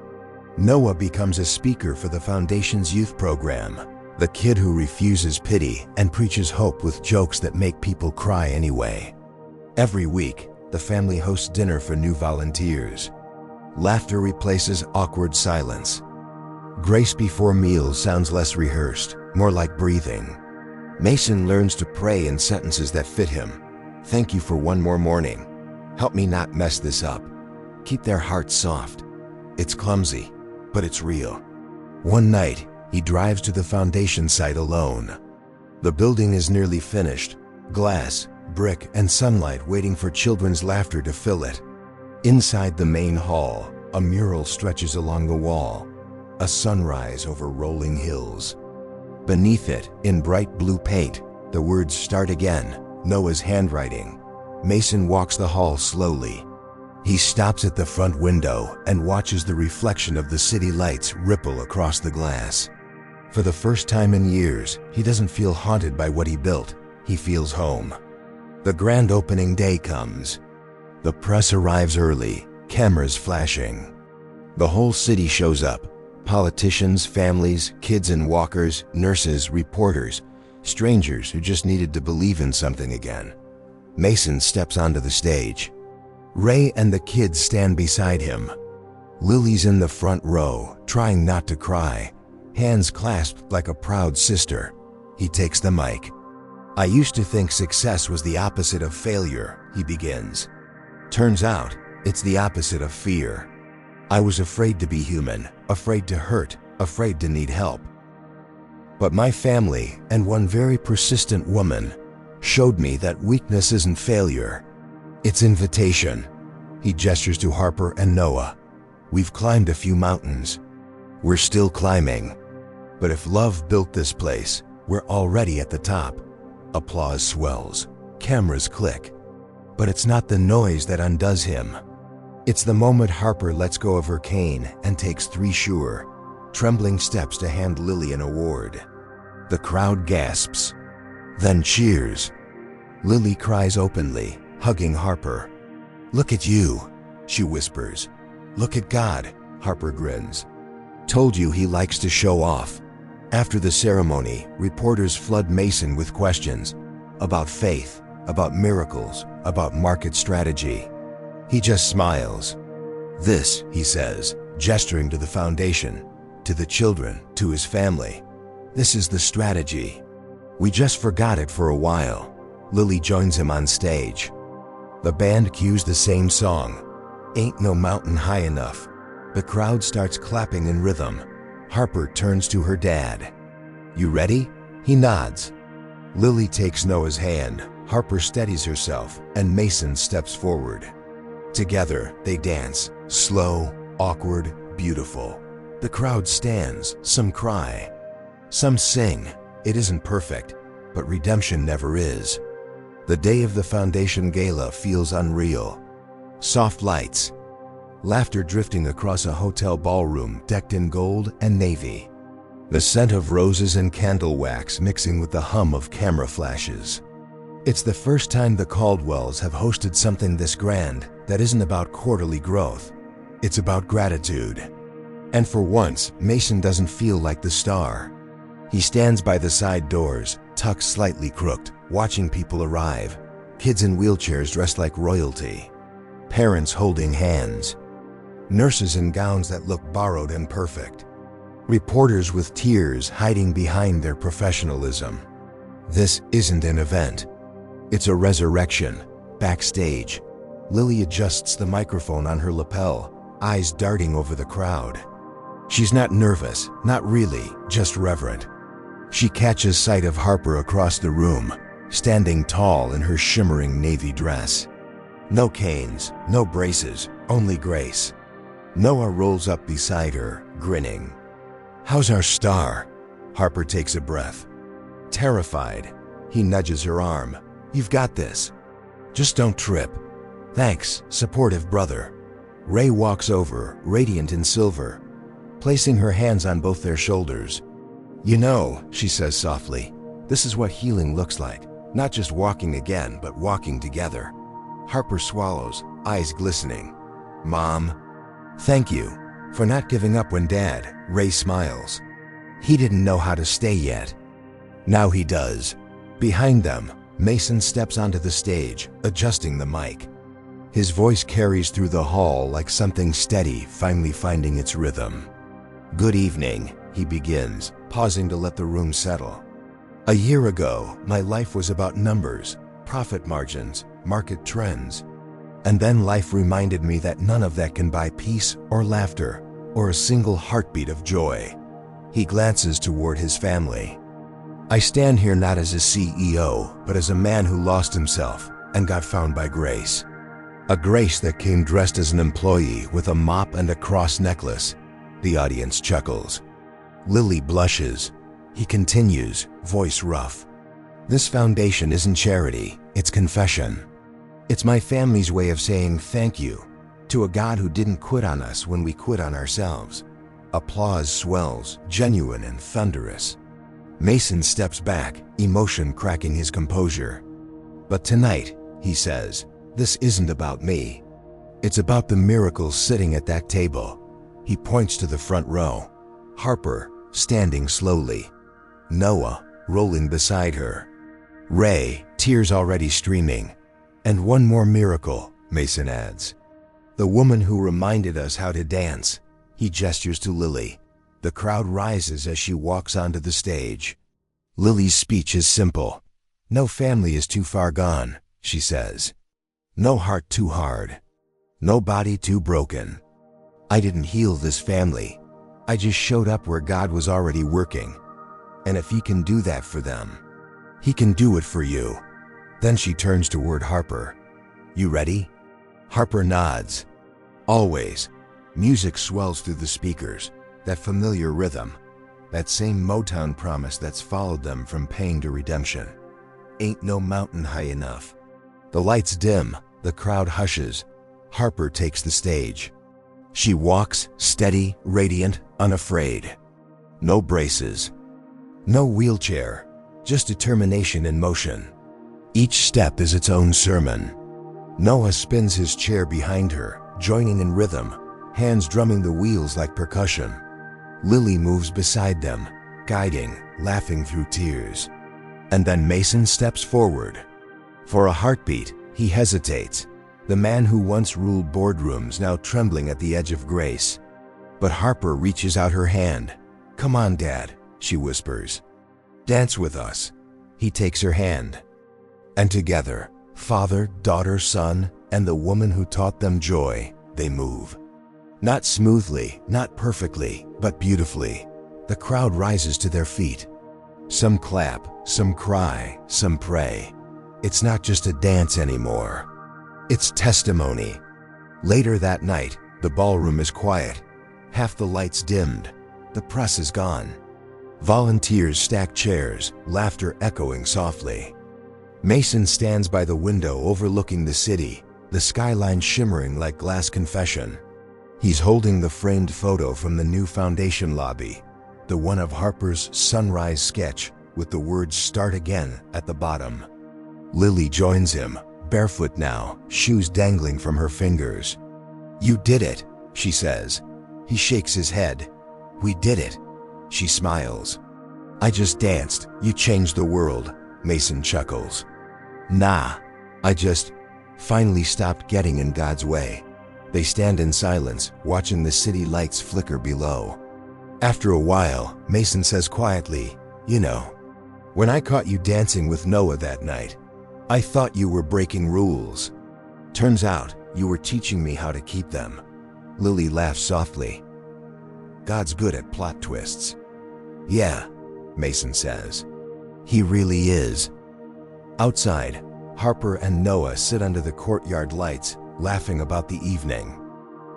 Noah becomes a speaker for the Foundation's youth program, the kid who refuses pity and preaches hope with jokes that make people cry anyway. Every week, the family hosts dinner for new volunteers. Laughter replaces awkward silence. Grace before meals sounds less rehearsed, more like breathing. Mason learns to pray in sentences that fit him. Thank you for one more morning. Help me not mess this up. Keep their hearts soft. It's clumsy, but it's real. One night, he drives to the foundation site alone. The building is nearly finished, glass, brick, and sunlight waiting for children's laughter to fill it. Inside the main hall, a mural stretches along the wall, a sunrise over rolling hills. Beneath it, in bright blue paint, the words Start Again, Noah's handwriting. Mason walks the hall slowly. He stops at the front window and watches the reflection of the city lights ripple across the glass. For the first time in years, he doesn't feel haunted by what he built. He feels home. The grand opening day comes. The press arrives early, cameras flashing. The whole city shows up. Politicians, families, kids and walkers, nurses, reporters, strangers who just needed to believe in something again. Mason steps onto the stage. Ray and the kids stand beside him. Lily's in the front row, trying not to cry, hands clasped like a proud sister. He takes the mic. I used to think success was the opposite of failure, he begins. Turns out, it's the opposite of fear. I was afraid to be human, afraid to hurt, afraid to need help. But my family, and one very persistent woman, showed me that weakness isn't failure. It's invitation. He gestures to Harper and Noah. We've climbed a few mountains. We're still climbing. But if love built this place, we're already at the top. Applause swells. Cameras click. But it's not the noise that undoes him. It's the moment Harper lets go of her cane and takes 3 sure, trembling steps to hand Lily an award. The crowd gasps, then cheers. Lily cries openly, hugging Harper. Look at you, she whispers. Look at God, Harper grins. Told you he likes to show off. After the ceremony, reporters flood Mason with questions about faith, about miracles, about market strategy. He just smiles. This, he says, gesturing to the foundation, to the children, to his family. This is the strategy. We just forgot it for a while. Lily joins him on stage. The band cues the same song, Ain't No Mountain High Enough. The crowd starts clapping in rhythm. Harper turns to her dad. You ready? He nods. Lily takes Noah's hand. Harper steadies herself, and Mason steps forward. Together, they dance, slow, awkward, beautiful. The crowd stands, some cry. Some sing. It isn't perfect, but redemption never is. The day of the Foundation Gala feels unreal. Soft lights. Laughter drifting across a hotel ballroom decked in gold and navy. The scent of roses and candle wax mixing with the hum of camera flashes. It's the first time the Caldwells have hosted something this grand that isn't about quarterly growth. It's about gratitude. And for once, Mason doesn't feel like the star. He stands by the side doors, tucked slightly crooked, watching people arrive. Kids in wheelchairs dressed like royalty. Parents holding hands. Nurses in gowns that look borrowed and perfect. Reporters with tears hiding behind their professionalism. This isn't an event. It's a resurrection. Backstage, Lily adjusts the microphone on her lapel, eyes darting over the crowd. She's not nervous, not really, just reverent. She catches sight of Harper across the room, standing tall in her shimmering navy dress. No canes, no braces, only grace. Noah rolls up beside her, grinning. "How's our star?" Harper takes a breath. Terrified, he nudges her arm. "You've got this. Just don't trip." "Thanks, supportive brother." Ray walks over, radiant in silver, placing her hands on both their shoulders. "You know," she says softly, "this is what healing looks like. Not just walking again, but walking together." Harper swallows, eyes glistening. "Mom, thank you for not giving up when Dad." Ray smiles. He didn't know how to stay yet. Now he does. Behind them, Mason steps onto the stage, adjusting the mic. His voice carries through the hall like something steady finally finding its rhythm. "Good evening," he begins, pausing to let the room settle. "A year ago, my life was about numbers, profit margins, market trends. And then life reminded me that none of that can buy peace or laughter or a single heartbeat of joy." He glances toward his family. "I stand here not as a CEO, but as a man who lost himself and got found by grace. A grace that came dressed as an employee with a mop and a cross necklace." The audience chuckles. Lily blushes. He continues, voice rough. "This foundation isn't charity, it's confession. It's my family's way of saying thank you to a God who didn't quit on us when we quit on ourselves." Applause swells, genuine and thunderous. Mason steps back, emotion cracking his composure. "But tonight," he says, "this isn't about me. It's about the miracles sitting at that table." He points to the front row. Harper, standing slowly. Noah, rolling beside her. Ray, tears already streaming. "And one more miracle," Mason adds. "The woman who reminded us how to dance." He gestures to Lily. The crowd rises as she walks onto the stage. Lily's speech is simple. "No family is too far gone," she says. "No heart too hard. No body too broken. I didn't heal this family. I just showed up where God was already working. And if He can do that for them, He can do it for you." Then she turns toward Harper. "You ready?" Harper nods. "Always." Music swells through the speakers, that familiar rhythm, that same Motown promise that's followed them from pain to redemption. "Ain't no mountain high enough." The lights dim, the crowd hushes. Harper takes the stage. She walks, steady, radiant, unafraid. No braces. No wheelchair, just determination in motion. Each step is its own sermon. Noah spins his chair behind her, joining in rhythm, hands drumming the wheels like percussion. Lily moves beside them, guiding, laughing through tears. And then Mason steps forward. For a heartbeat, he hesitates. The man who once ruled boardrooms now trembling at the edge of grace. But Harper reaches out her hand. "Come on, Dad," she whispers. "Dance with us." He takes her hand. And together, father, daughter, son, and the woman who taught them joy, they move. Not smoothly, not perfectly, but beautifully. The crowd rises to their feet. Some clap, some cry, some pray. It's not just a dance anymore. It's testimony. Later that night, the ballroom is quiet. Half the lights dimmed. The press is gone. Volunteers stack chairs, laughter echoing softly. Mason stands by the window overlooking the city, the skyline shimmering like glass confession. He's holding the framed photo from the new foundation lobby, the one of Harper's sunrise sketch with the words "Start Again" at the bottom. Lily joins him, barefoot now, shoes dangling from her fingers. "You did it," she says. He shakes his head. We did it. She smiles. I just danced. You changed the world, Mason chuckles. Nah, I just finally stopped getting in God's way. They stand in silence, watching the city lights flicker below. After a while, Mason says quietly, you know, when I caught you dancing with Noah that night, I thought you were breaking rules. Turns out, you were teaching me how to keep them. Lily laughs softly. God's good at plot twists. Yeah, Mason says. He really is. Outside, Harper and Noah sit under the courtyard lights, laughing about the evening.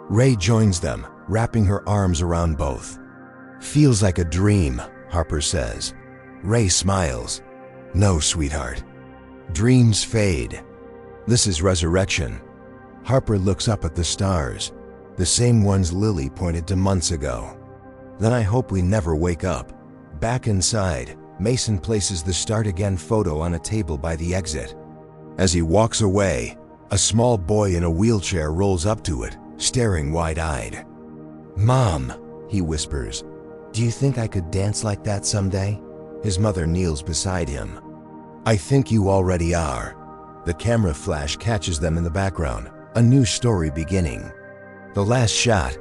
Ray joins them, wrapping her arms around both. Feels like a dream, Harper says. Ray smiles. No, sweetheart. Dreams fade. This is resurrection. Harper looks up at the stars, the same ones Lily pointed to months ago. Then I hope we never wake up. Back inside, Mason places the Start Again photo on a table by the exit. As he walks away, a small boy in a wheelchair rolls up to it, staring wide-eyed. Mom, he whispers, do you think I could dance like that someday? His mother kneels beside him. I think you already are. The camera flash catches them in the background, a new story beginning. The last shot,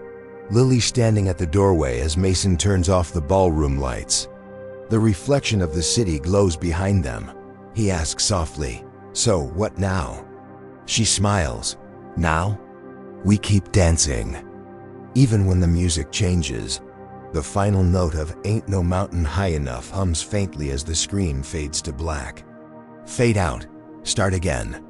Lily standing at the doorway as Mason turns off the ballroom lights. The reflection of the city glows behind them. He asks softly, so what now? She smiles. Now? We keep dancing. Even when the music changes, the final note of Ain't No Mountain High Enough hums faintly as the screen fades to black. Fade out. Start again.